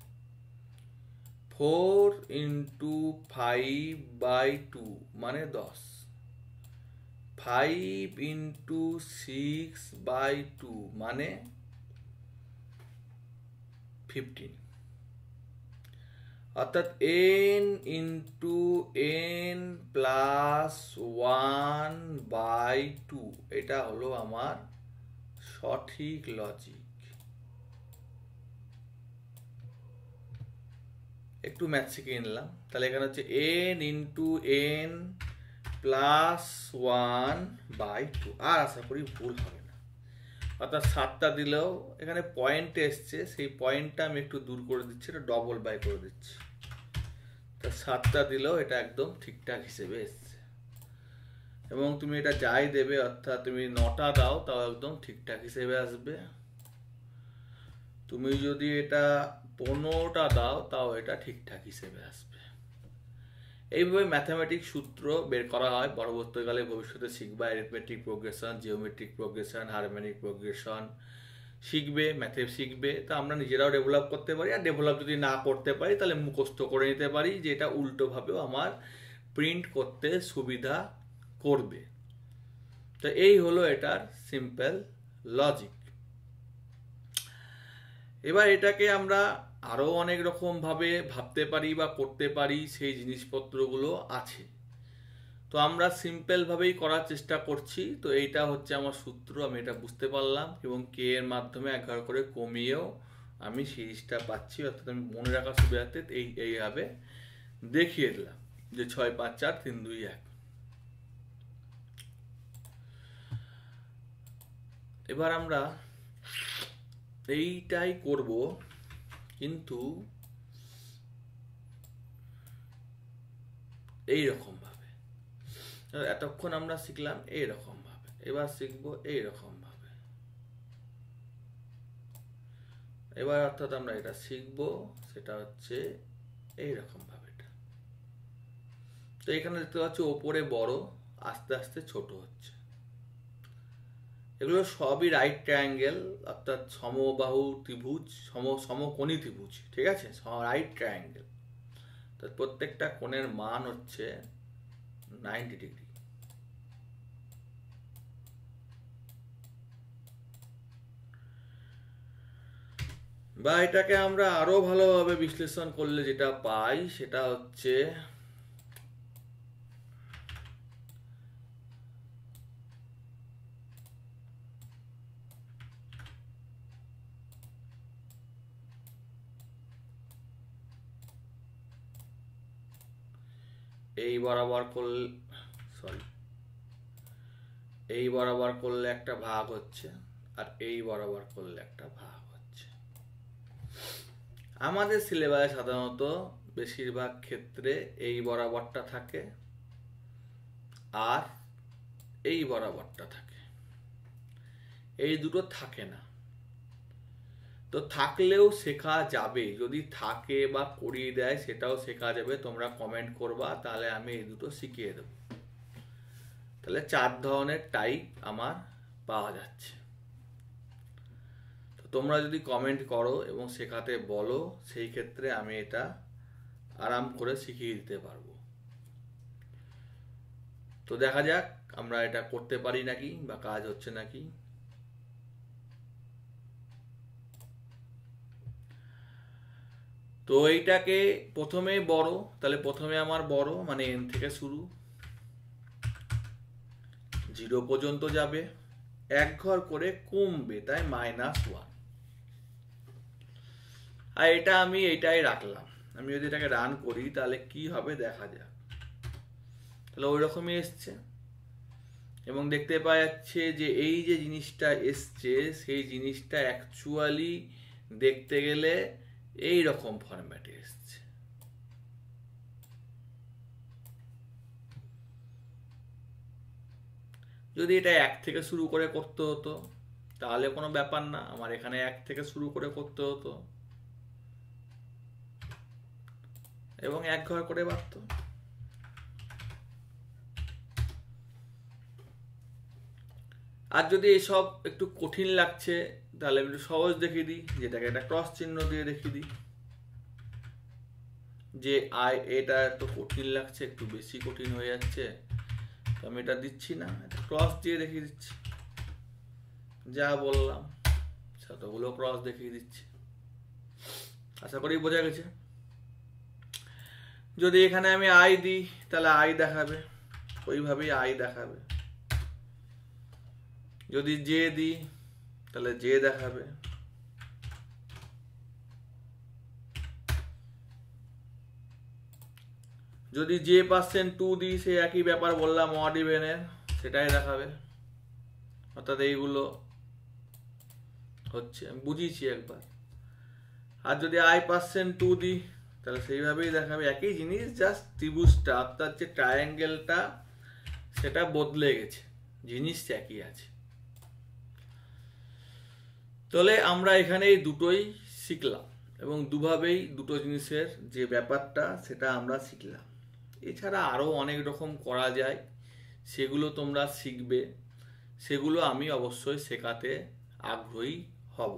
4 ইন্টু 5/2 মানে 10, 5 ইন্টু 6/2 মানে 15, অর্থাৎ n ইন্টু n প্লাস 1/2, এটা হলো আমার সঠিক লজিক। একটু ম্যাথ শিখে নিলাম, তাহলে এখানে হচ্ছে n ইন্টু n প্লাস 1/2, আর আশা করি ভুল হবে না। অর্থাৎ 7টা দিলেও এখানে পয়েন্ট এসছে, সেই পয়েন্টটা আমি একটু দূর করে দিচ্ছি, এটা ডবল বাই করে দিচ্ছি। তা 7টা দিলেও এটা একদম ঠিকঠাক হিসেবে এসছে। এবং তুমি এটা যাই দেবে, অর্থাৎ তুমি 9টা দাও তাও একদম ঠিকঠাক হিসেবে আসবে। তুমি যদি এটা 15টা দাও তাও এটা ঠিকঠাক হিসেবে আসবে। এইভাবে ম্যাথামেটিক্স সূত্র বের করা হয়। পরবর্তীকালে ভবিষ্যতে শিখবে arithmetic progression, geometric progression, harmonic progression শিখবে, ম্যাথে শিখবে। তা আমরা নিজেরাও ডেভেলপ করতে পারি, আর ডেভেলপ যদি না করতে পারি তাহলে মুখস্থ করে নিতে পারি, যে এটা উল্টোভাবেও আমার প্রিন্ট করতে সুবিধা করবে। তো এই হলো এটার সিম্পল লজিক। এবার এটাকে আমরা আরো অনেক রকম ভাবে ভাবতে পারি বা করতে পারি, সেই জিনিসপত্রগুলো আছে। তো আমরা সিম্পল ভাবেই করার চেষ্টা করছি। তো এইটা হচ্ছে আমার সূত্র, আমি এটা বুঝতে পারলাম, এবং কে এর মাধ্যমে একবার করে কমিয়েও আমি সিরিজটা পাচ্ছি। অর্থাৎ আমি মনে রাখার সুবিধার্থে এইভাবে দেখিয়ে দিলাম যে 6 5 4 3 2 1। এবার আমরা এইটাই করব, কিন্তু এইরকম ভাবে। এতক্ষণ আমরা শিখলাম এইরকম ভাবে, এবার শিখবো এইরকম ভাবে। এবার অর্থাৎ আমরা এটা শিখবো, সেটা হচ্ছে এইরকম ভাবে। তো এখানে দেখতে পাচ্ছি ওপরে বড়, আস্তে আস্তে ছোট হচ্ছে। এগুলো সবই রাইট ট্রায়াঙ্গেল, অর্থাৎ সমবাহু ত্রিভুজ, সমকোণী ত্রিভুজ, ঠিক আছে, রাইট ট্রায়াঙ্গেল। তো প্রত্যেকটা কোণের মান হচ্ছে 90 ডিগ্রি। বা এটাকে আমরা আরো ভালোভাবে বিশ্লেষণ করলে যেটা পাই সেটা হচ্ছে এই বরাবর করলে, সরি, এই বরাবর করলে একটা ভাগ হচ্ছে, আর এই বরাবর করলে একটা ভাগ হচ্ছে। আমাদের সিলেবাসে সাধারণত বেশিরভাগ ক্ষেত্রে এই বরাবরটা থাকে আর এই বরাবরটা থাকে, এই দুটো থাকে না। তো থাকলেও শেখা যাবে, যদি থাকে বা করিয়ে দেয় সেটাও শেখা যাবে। তোমরা কমেন্ট করবা, তাহলে আমি এই দুটো শিখিয়ে দেবো। তাহলে 4 ধরনের টাইপ আমার পাওয়া যাচ্ছে। তো তোমরা যদি কমেন্ট করো এবং শেখাতে বলো, সেই ক্ষেত্রে আমি এটা আরাম করে শিখিয়ে দিতে পারবো। তো দেখা যাক আমরা এটা করতে পারি নাকি, বা কাজ হচ্ছে নাকি। তো এইটাকে প্রথমে বড়, তাহলে প্রথমে আমার বড় মানে n থেকে শুরু, 0 পর্যন্ত যাবে, এক ঘর করে কমবে, তাই -1। আর এটা আমি এইটাই রাখলাম। আমি যদি এটাকে রান করি তাহলে কি হবে দেখা যাক। তাহলে ওই রকমই এসছে, এবং দেখতে পাওয়া যাচ্ছে যে এই যে জিনিসটা এসছে সেই জিনিসটা অ্যাকচুয়ালি দেখতে গেলে এই রকম ফরম্যাটে এসছে। যদি এটা 1 থেকে শুরু করে করতে হতো তাহলে কোনো ব্যাপার না, আমার এখানে 1 থেকে শুরু করে করতে হতো এবং 1 ঘর করে বাড়ত। আর যদি এসব একটু কঠিন লাগছে তাহলে আমি একটু সহজ দেখিয়ে দিই, যেটাকে একটা ক্রস চিহ্ন দিয়ে দেখিয়ে দিই। যে এটা এত কঠিন লাগছে, একটু বেশি কঠিন হয়ে যাচ্ছে, তো আমি এটা দিচ্ছি না, এটা ক্রস দিয়ে দেখিয়ে দিচ্ছি। যা বললাম সেতগুলো ক্রস দেখিয়ে দিচ্ছি। আশা করি বোঝা গেছে। যদি এখানে আমি আই দিই তাহলে আই দেখাবে, ওইভাবেই আই দেখাবে। যদি জে দিই তাহলে জে দেখাবে। যদি J%2 দিই, সে একই ব্যাপার বললাম অড ইভেনের, সেটাই দেখাবে। অর্থাৎ এইগুলো হচ্ছে, আমি বুঝিয়েছি একবার। আর যদি I%2 দিই তাহলে সেইভাবেই দেখাবে, একই জিনিস, জাস্ট ত্রিভুজটা অর্থাৎ যে ট্রায়াঙ্গেলটা সেটা বদলে গেছে, জিনিস একই আছে। তাহলে আমরা এখানে এই দুটোই শিখলাম এবং দুভাবেই দুটো জিনিসের যে ব্যাপারটা সেটা আমরা শিখলাম। এছাড়া আরও অনেক রকম করা যায়, সেগুলো তোমরা শিখবে, সেগুলো আমি অবশ্যই শেখাতে আগ্রহী হব।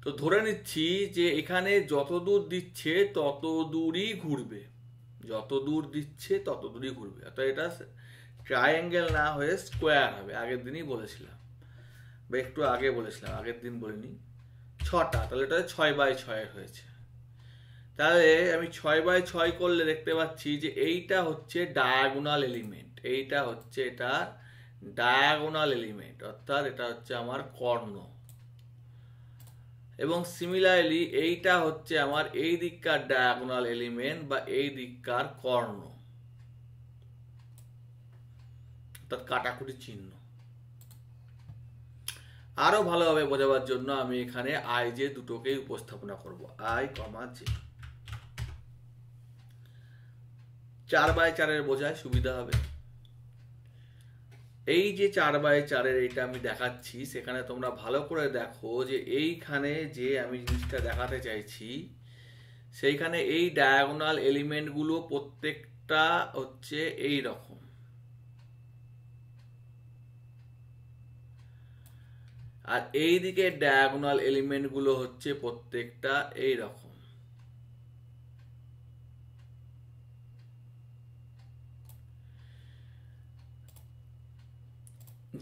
তো ধরে নিচ্ছি যে এখানে যত দূর দিচ্ছে তত দূরই ঘুরবে, যত দূর দিচ্ছে তত দূরই ঘুরবে, অর্থাৎ এটা ট্রায়াঙ্গেল না হয়ে স্কোয়ার হবে। আগের দিনই বলেছিলাম, বা একটু আগে বলেছিলাম, আগের দিন বলিনি। 6টা, তাহলে এটা 6x6 হয়েছে। তাহলে আমি 6x6 করলে দেখতে পাচ্ছি যে এইটা হচ্ছে ডায়াগোনাল এলিমেন্ট, এইটা হচ্ছে এটা ডায়াগোনাল এলিমেন্ট, অর্থাৎ এটা হচ্ছে আমার কর্ণ। এবং সিমিলারলি এইটা হচ্ছে আমার এই দিককার ডায়াগোনাল এলিমেন্ট বা এই দিককার কর্ণ, অর্থাৎ কাটাকুটি চিহ্ন। আরো ভালোভাবে বোঝাবার জন্য আমি এখানে আই জে দুটোকেই উপস্থাপনা করব, আই কমা জে। 4x4 বোঝায় সুবিধা হবে। এই যে 4x4 এইটা আমি দেখাচ্ছি, সেখানে তোমরা ভালো করে দেখো যে এইখানে যে আমি জিনিসটা দেখাতে চাইছি, সেইখানে এই ডায়াগোনাল এলিমেন্টগুলো প্রত্যেকটা হচ্ছে এই রকম, আর এই দিকে ডায়াগোনাল এলিমেন্টগুলো হচ্ছে প্রত্যেকটা এই রকম।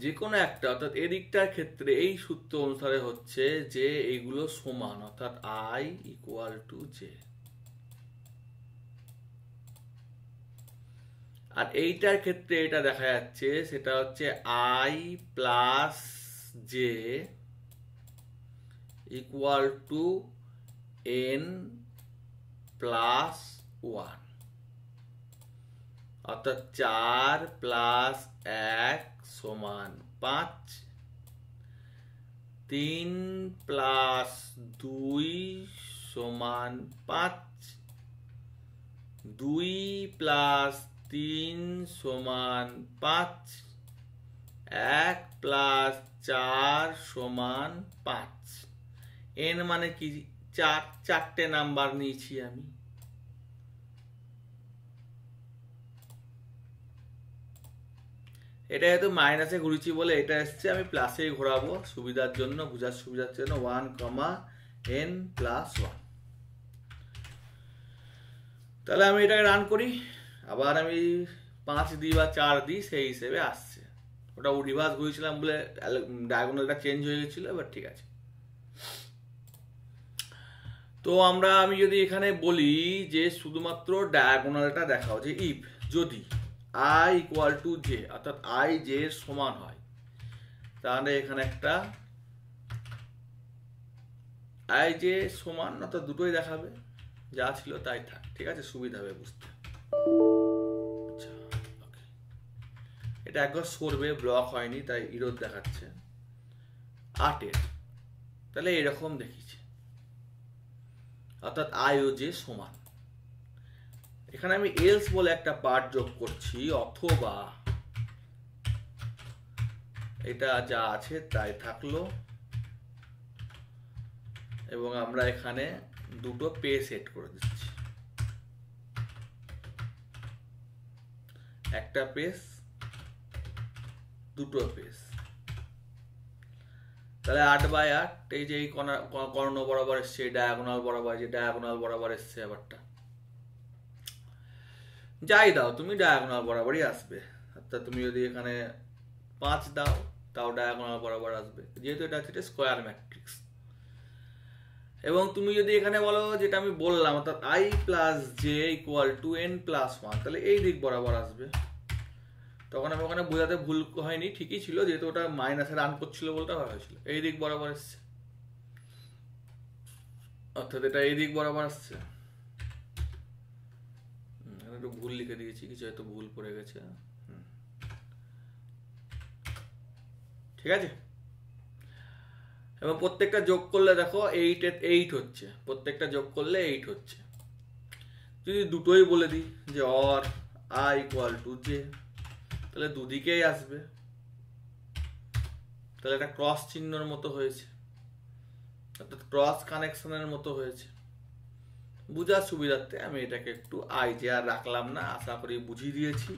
যে কোনো একটা, অর্থাৎ এদিকটার ক্ষেত্রে এই সূত্র অনুসারে হচ্ছে যে এইগুলো সমান, অর্থাৎ I = J। আর এইটার ক্ষেত্রে এটা দেখা যাচ্ছে, সেটা হচ্ছে I + J = N + 1, অর্থাৎ 4 প্লাস 1 সমান 5, 3 প্লাস 2 সমান 5, 2 প্লাস 3 সমান 5, 1 প্লাস 4 সমান 5। n মানে কি? 4টে নাম্বার নিয়েছি আমি। এটা যেহেতু মাইনাসে ঘুরেছি বলে এটা এসছে, আমি প্লাসে ঘোরাবো সুবিধার জন্য, বোঝার সুবিধার জন্য। 1, n প্লাস 1। তাহলে আমি এটাকে রান করি, আবার আমি 5 দিই বা 4 দিই সেই হিসেবে আসছে। ওটা রিভার্স ঘুরেছিলাম বলে ডায়াগোনালটা চেঞ্জ হয়ে গেছিল, এবার ঠিক আছে। তো আমি যদি এখানে বলি যে শুধুমাত্র ডায়াগোনালটা দেখাও, যে ইফ যদি i ইকুয়াল টু জে, অর্থাৎ i জে এর সমান হয়, তাহলে এখানে একটা i জে সমান, অর্থাৎ দুটোই দেখাবে, যা ছিল তাই থাক, ঠিক আছে, সুবিধা হবে বুঝতে। আচ্ছা, এটা একবার সরবে, ব্লক হয়নি তাই ইরোর দেখাচ্ছে 8-এর, তাহলে এরকম দেখিছে, অর্থাৎ i ও জে সমান। এখানে আমি এলস বলে একটা পার্ট যোগ করছি, অথবা এটা যা আছে তাই থাকলো, এবং আমরা এখানে দুটো পে সেট করে দিচ্ছি, একটা পেস, দুটো পেস। তাহলে 8/8, এই যে এই কর্ণ বরাবর এসছে, ডায়াগোনাল বরাবর, যে ডায়াগোনাল বরাবর এসছে ব্যাপারটা, যাই দাও তুমি ডায়াগোনাল বরাবরই আসবে। অর্থাৎ তুমি যদি এখানে 5 দাও তাও ডায়াগোনাল বরাবর আসবে, যেহেতু এটা হচ্ছে স্কোয়ার ম্যাট্রিক্স। এবং তুমি যদি এখানে বলো, যেটা আমি বললাম, অর্থাৎ i plus J equal to n plus 1, তাহলে এই দিক বরাবর আসবে। তখন আমি ওখানে বোঝাতে ভুল হয়নি, ঠিকই ছিল, যেহেতু ওটা মাইনাসে রান করছিল বলতে হয়েছিল। এই দিক বরাবর এসছে, অর্থাৎ এটা এই দিক বরাবর আসছে। একটু ভুল লিখে দিয়েছি, কিছু হয়তো ভুল পড়ে গেছে, ঠিক আছে। এবং প্রত্যেকটা যোগ করলে দেখো 8 হচ্ছে, প্রত্যেকটা যোগ করলে 8 হচ্ছে। যদি দুটোই বলে দিই যে or i equal to J, তাহলে দুদিকেই আসবে, তাহলে এটা ক্রস চিহ্নর মতো হয়েছে, অর্থাৎ ক্রস কানেকশনের মতো হয়েছে। বুঝার সুবিধার্থে আমি এটাকে একটু i জে আর রাখলাম না, আশা করি বুঝিয়ে দিয়েছি,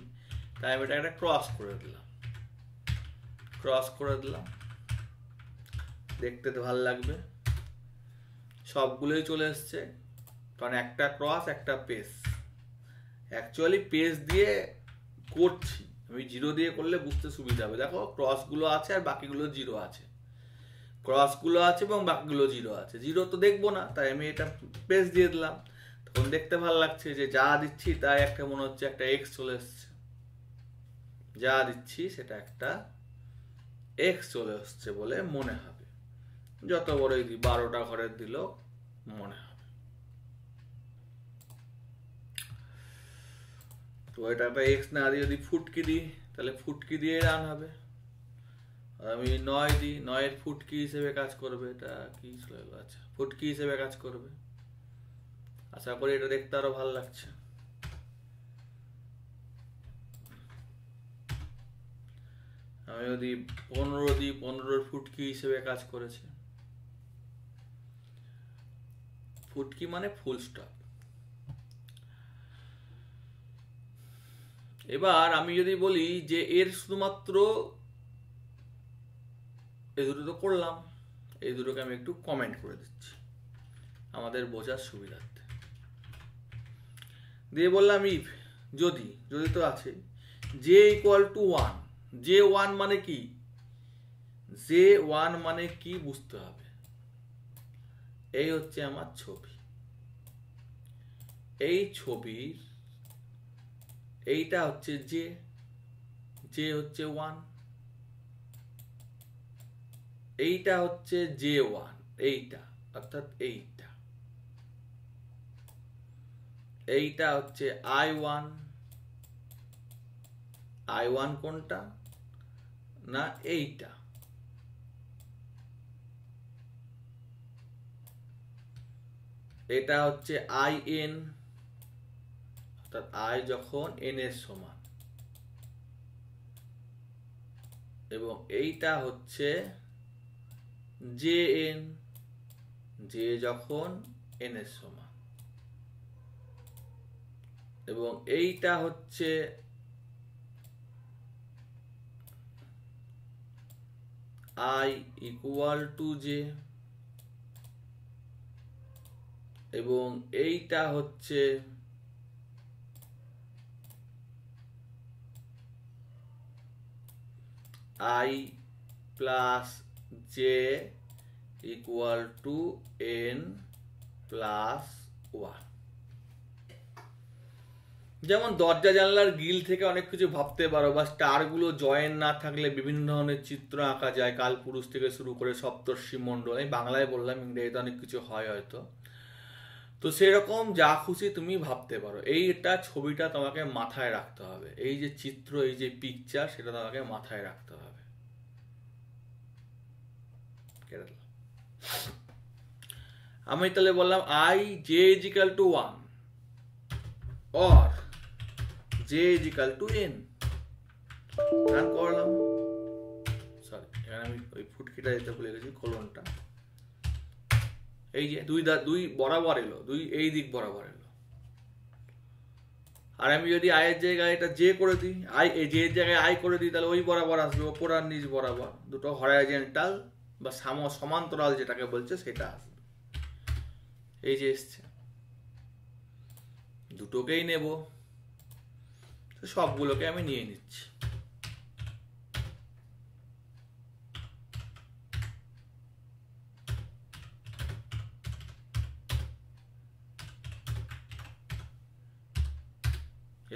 তাই আমি এটাকে ক্রস করে দিলাম, ক্রস করে দিলাম, দেখতে তো ভালো লাগবে। সবগুলোই চলে এসছে, কারণ একটা ক্রস একটা পেস। অ্যাকচুয়ালি পেস দিয়ে করছি, আমি 0 দিয়ে করলে বুঝতে সুবিধা হবে। দেখো ক্রসগুলো আছে আর বাকিগুলো 0 আছে, ক্রসগুলো আছে এবং বাকিগুলো 0 আছে। 0 তো দেখবো না, তাই আমি এটা পেস দিয়ে দিলাম, তখন দেখতে ভালো লাগছে, যে যা দিচ্ছি তাই একটা মনে হচ্ছে একটা এক্স চলে এসছে, যা দিচ্ছি সেটা একটা এক্স চলে এসছে বলে মনে হবে। যত বড়ই দিই, 12টা ঘরের দিলেও মনে হবে। তো এটা একটা এক্স না দিয়ে যদি ফুটকি দিই, তাহলে ফুটকি দিয়ে রান হবে। আর আমি 9 দিই, 9-এর ফুটকি হিসেবে কাজ করবে, এটা কি চলে গেল, আচ্ছা, ফুটকি হিসেবে কাজ করবে। আশা করি এটা দেখতে আরো ভালো লাগছে। আমি যদি 15 দিই, 15-এর ফুটকি হিসেবে কাজ করেছে। ফুটকি মানে ফুল স্টপ। এবার আমি যদি বলি যে এর শুধুমাত্র এই দুটো তো করলাম, এই দুটোকে আমি একটু কমেন্ট করে দিচ্ছি আমাদের বোঝার সুবিধার্থে। দিয়ে বললাম ইফ, যদি, যদি তো আছে, জে ইকুয়াল টু 1, জে 1 মানে কি, জে 1 মানে কি বুঝতে হবে। এই হচ্ছে আমার ছবি, এই ছবির এইটা হচ্ছে জে, জে হচ্ছে 1, এইটা হচ্ছে জে 1, এইটা অর্থাৎ এইটা, এইটা হচ্ছে i1, I1 কোনটা না এইটা, এটা হচ্ছে IN, অর্থাৎ I যখন N এর সমান, এবং এইটা হচ্ছে JN, J যখন N এর সমান, এবং এইটা হচ্ছে I ইকুয়াল টু J, এবং এইটা হচ্ছে I plus J equal to N plus 1। যেমন দরজা জানলার গ্রিল থেকে অনেক কিছু ভাবতে পারো, বা স্টারগুলো জয়েন না থাকলে বিভিন্ন ধরনের চিত্র আঁকা যায়, কালপুরুষ থেকে শুরু করে সপ্তর্ষি মণ্ডল। আমি বাংলায় বললাম, ইংরেজিতে অনেক কিছু হয় হয়তো। তো সেরকম যা খুশি তুমি ভাবতে পারো। এইটা ছবিটা তোমাকে মাথায় রাখতে হবে, এই যে চিত্র, এই যে পিকচার, সেটা তোমাকে মাথায় রাখতে হবে। আমি তাহলে বললাম I J is equal to 1 or J is equal to N, run করলাম। সরি, এখানে আমি ওই ফুটকিটা দিতে ভুলে গেছি, কলনটা। এই যে দুই বরাবর এলো, দুই এই দিক বরাবর এলো। আর আমি যদি I এর জায়গায় এটা J করে দিই, J এর জায়গায় I করে দিই, তাহলে ওই বরাবর আসবে, ওপর আর নিচ বরাবর, দুটো হরাইজন্টাল বা সমান্তরাল যেটাকে বলছে সেটা আসবে। এই যে এসছে, দুটোকেই নেব, সবগুলোকে আমি নিয়ে নিচ্ছি।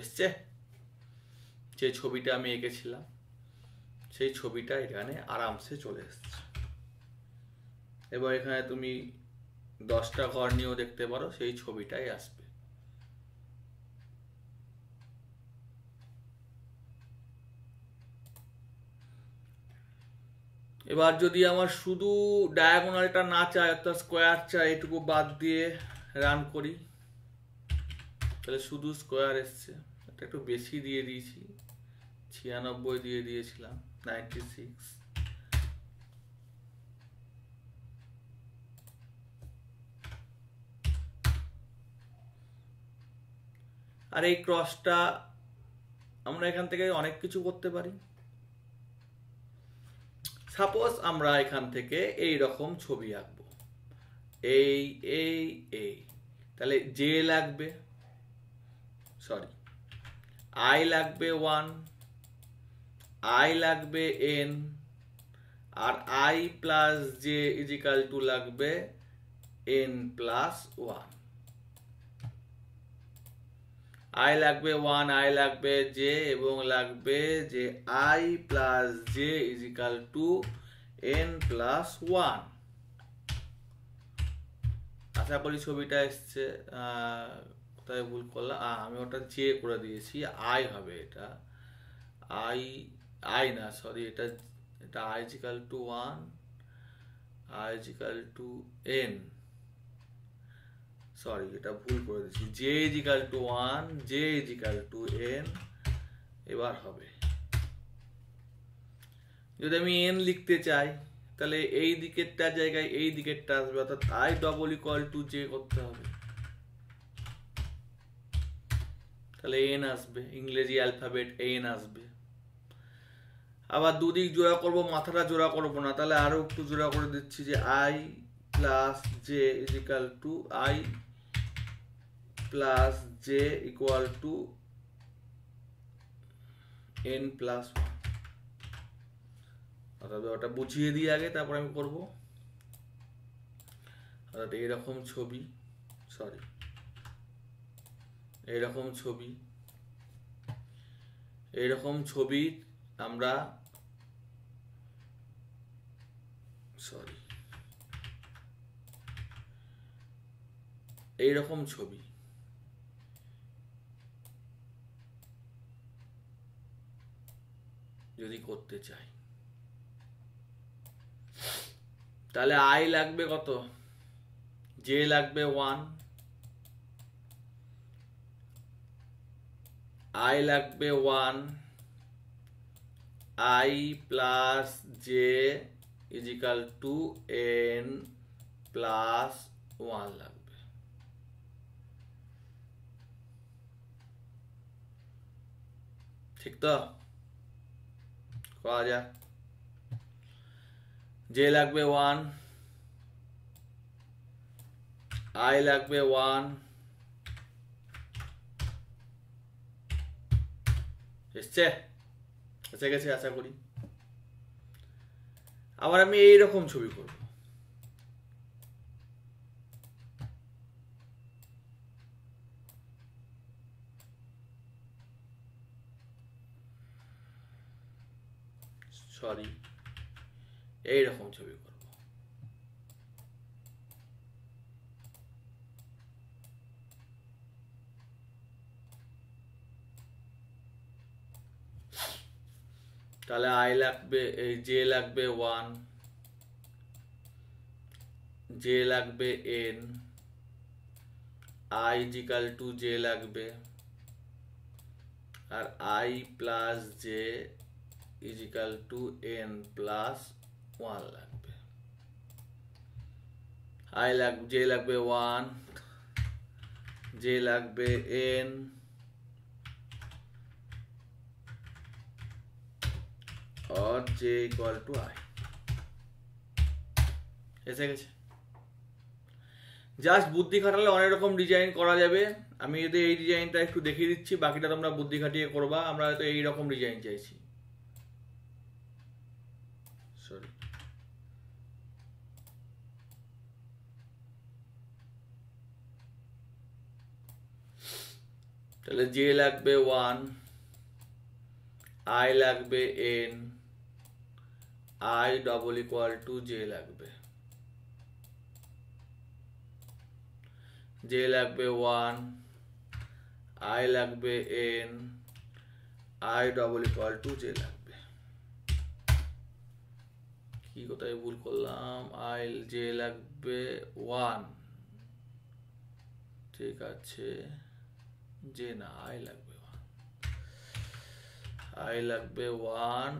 এসছে, যে ছবিটা আমি এঁকেছিলাম সেই ছবিটা এখানে আরামসে চলে এসছে। এবার এখানে তুমি 10টা ঘর নিয়েও দেখতে পারো, সেই ছবিটাই আসবে। এবার যদি আমার শুধু ডায়াগোনালটা না চাই, অর্থাৎ স্কোয়ার চাই, এটুকু বাদ দিয়ে রান করি, তাহলে শুধু স্কোয়ার এসছে। এটা একটু বেশি দিয়ে দিয়েছি, 96 দিয়ে দিয়েছিলাম, 96। আর এই ক্রসটা আমরা এখান থেকে অনেক কিছু করতে পারি। সাপোজ আমরা এখান থেকে এই রকম ছবি আঁকবো, এই এই এই, তাহলে জে লাগবে, সরি I লাগবে 1, I লাগবে N, আর I plus J equal to লাগবে N প্লাস 1। I লাগবে 1, I লাগবে J, এবং লাগবে যে I plus J equal to N plus 1। আশা করি ছবিটা এসছে। কোথায় ভুল করলাম, আমি ওটা J করে দিয়েছি, I হবে এটা, I না, সরি, এটা I equal to 1, I equal to N, sorry এটা ভুল করে দিচ্ছি, J equal to 1, J equal to N। এবার হবে, যদি আমি N লিখতে চাই, তাহলে এই দিকেরটা জায়গায় এই দিকেরটা আসবে, অর্থাৎ I double equal to J করতে হবে, তাহলে N আসবে, ইংরেজি অ্যালফাবেট N আসবে। আবার দুদিক জোড়া করব, মাথাটা জোড়া করব না, তাহলে আরো একটু জোড়া করে দিচ্ছি, যে I plus J equal to I plus J equal to N plus 1। অর্থাৎ ওটা বুঝিয়ে দিয়ে আগে তারপর আমি করব। অর্থাৎ এইরকম ছবি, সরি এইরকম ছবি, এইরকম ছবি আমরা, সরি এইরকম ছবি, করতে চাই, তাহলে আই লাগবে কত, জে লাগবে 1, আই লাগবে 1, I plus J is equal to N plus 1 লাগবে। ঠিক তো, করা যাক। জে লাগবে 1, আই লাগবে 1, এসছে, এসে গেছে আশা করি। আবার আমি এইরকম ছবি করব, সরি এইরকম ছবি করব। তাহলে আই লাগবে, এই জে লাগবে 1, জে লাগবে N, I equal to J লাগবে, আর I plus J equal to N plus 1 লাগবে। আই লাগবে, জে লাগবে 1, জে লাগবে এন, और जे इक्वल टू आई। এসে গেছে। জাস্ট বুদ্ধি খাটালে অনেক রকম ডিজাইন করা যাবে। আমি যদি এই ডিজাইনটা একটু দেখিয়ে দিচ্ছি, বাকিটা তোমরা বুদ্ধি খাটিয়ে করবা। আমরা হয়তো এই রকম ডিজাইন চাইছি, সরি তাহলে জে লাগবে 1, আই লাগবে N, I double equal to J লাগবে, জে লাগবে 1, আই লাগবে N, I double equal to J লাগবে। কি কোথায় ভুল করলাম, আই জে লাগবে 1, ঠিক আছে, জে না আই লাগবে 1, আই লাগবে 1,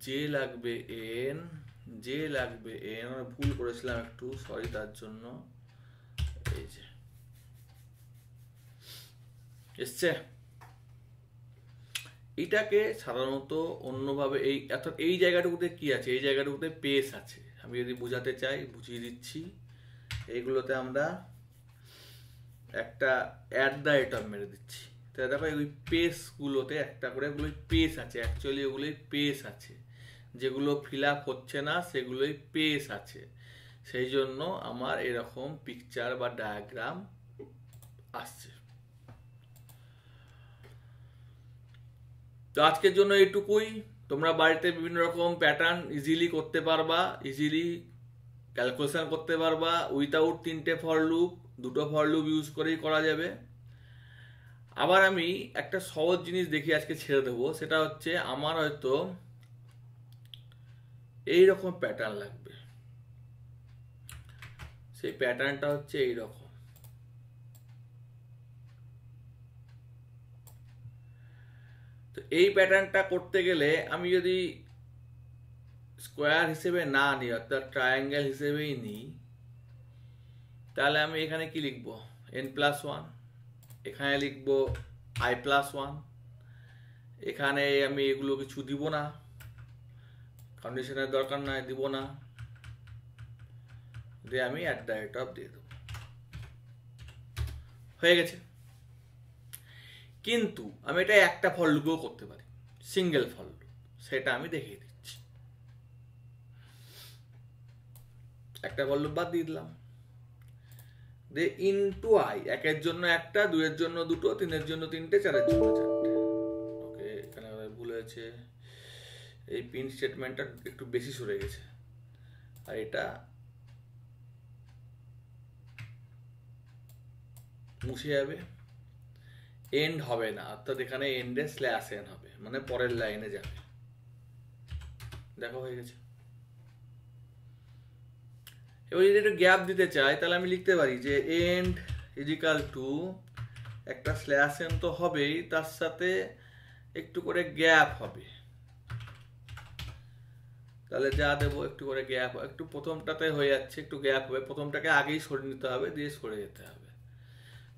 জে লাগবে এন, জে লাগবে এন, আমরা ভুল করেছিলাম একটু, সরি তার জন্য। এই যে এসছে। এটাকে সাধারণত অন্যভাবে এই জায়গাটুকুতে কি আছে, এই জায়গাটুকুতে পেস আছে। আমি যদি বোঝাতে চাই বুঝিয়ে দিচ্ছি। এইগুলোতে আমরা একটা অ্যাট দ্য রেট অফ মেরে দিচ্ছি। তাহলে দেখো ওই পেসগুলোতে একটা করে ওগুলোই পেস আছে, অ্যাকচুয়ালি ওগুলোই পেস আছে। যেগুলো ফিল আপ হচ্ছে না সেগুলোই পেস আছে। সেই জন্য আমার এরকম পিকচার বা ডায়াগ্রাম আসছে। তো আজকের জন্য এইটুকুই। তোমরা বাড়িতে বিভিন্ন রকম প্যাটার্ন ইজিলি করতে পারবা, ইজিলি ক্যালকুলেশন করতে পারবা। উইথাউট 3টে ফর লুপ, 2টো ফর লুপ ইউজ করেই করা যাবে। আবার আমি একটা সহজ জিনিস দেখি আজকে ছেড়ে দেবো, সেটা হচ্ছে আমার হয়তো এইরকম প্যাটার্ন লাগবে। সেই প্যাটার্নটা হচ্ছে এইরকম। তো এই প্যাটার্নটা করতে গেলে আমি যদি স্কোয়ার হিসেবে না নিই, অর্থাৎ ট্রায়াঙ্গেল হিসেবেই নিই, তাহলে আমি এখানে কি লিখব, n+1, এখানে লিখব i+1, এখানে আমি এগুলো কিছু দিব না, কন্ডিশনের দরকার নয়, দিব না, দিয়ে আমি অ্যাট দ্য রেট অফ দিয়ে দেবো। হয়ে গেছে। কিন্তু আমি এটা একটা ফর লুপও করতে পারি, সিঙ্গেল ফর লুপ, সেটা আমি দেখিয়ে দিচ্ছি। একটা ফর লুপ বাদ দিয়ে দিলাম, দে ইনটু আই, 1-এর জন্য 1টা, 2-এর জন্য 2টো, 3-এর জন্য 3টে, 4-এর জন্য 4টে। ওকে, এখানে ভুল হয়েছে, এই পিন স্টেটমেন্টটা একটু বেশি সরে গেছে, আর এটা মুছে যাবে। এন্ড হবে না, অর্থাৎ এখানে এন্ডে স্ল্যাশ এন হবে, মানে পরের লাইনে যাবে। দেখো হয়ে গেছে। এবার যদি একটু গ্যাপ দিতে চাই তাহলে আমি লিখতে পারি যে এন্ড ইজিক্যাল টু একটা স্ল্যাশ এন তো হবেই, তার সাথে একটু করে গ্যাপ হবে। তাহলে যা দেবো একটু করে গ্যাপ, একটু প্রথমটাতে হয়ে যাচ্ছে, একটু গ্যাপ হবে, প্রথমটাকে আগেই সরিয়ে নিতে হবে, দিয়ে সরে যেতে হবে।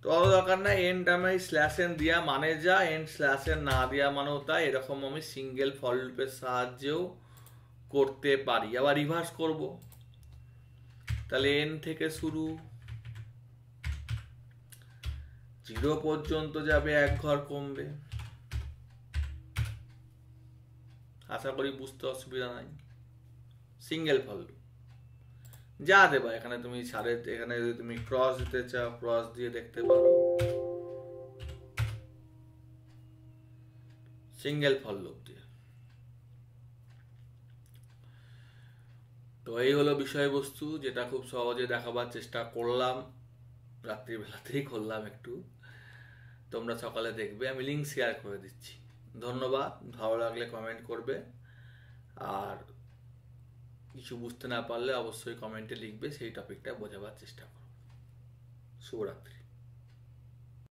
তো অত দরকার না, এন্ড আমি স্ল্যাশ এন দিয়া মানে যা, এন্ড স্ল্যাশ এন না দেওয়া মানেও তাই। এরকম আমি সিঙ্গেল ফর লুপের সাহায্যেও করতে পারি। আবার রিভার্স করব, তাহলে এন থেকে শুরু, 0 পর্যন্ত যাবে, এক ঘর কমবে। আশা করি বুঝতে অসুবিধা নাই। সিঙ্গেল ফর লুপ যা দেবা, এখানে তুমি সাড়ে, এখানে যদি তুমি ক্রস দিতে চাও ক্রস দিয়ে দেখতে পারো, সিঙ্গেল ফর লুপ দিয়ে। তো এই হলো বিষয়বস্তু, যেটা খুব সহজে দেখাবার চেষ্টা করলাম, রাত্রিবেলাতেই করলাম একটু। তোমরা সকালে দেখবে, আমি লিঙ্ক শেয়ার করে দিচ্ছি। ধন্যবাদ, ভালো লাগলে কমেন্ট করবে, আর কিছু বুঝতে না পারলে অবশ্যই কমেন্টে লিখবে, সেই টপিকটা বোঝাবার চেষ্টা করো। শুভরাত্রি।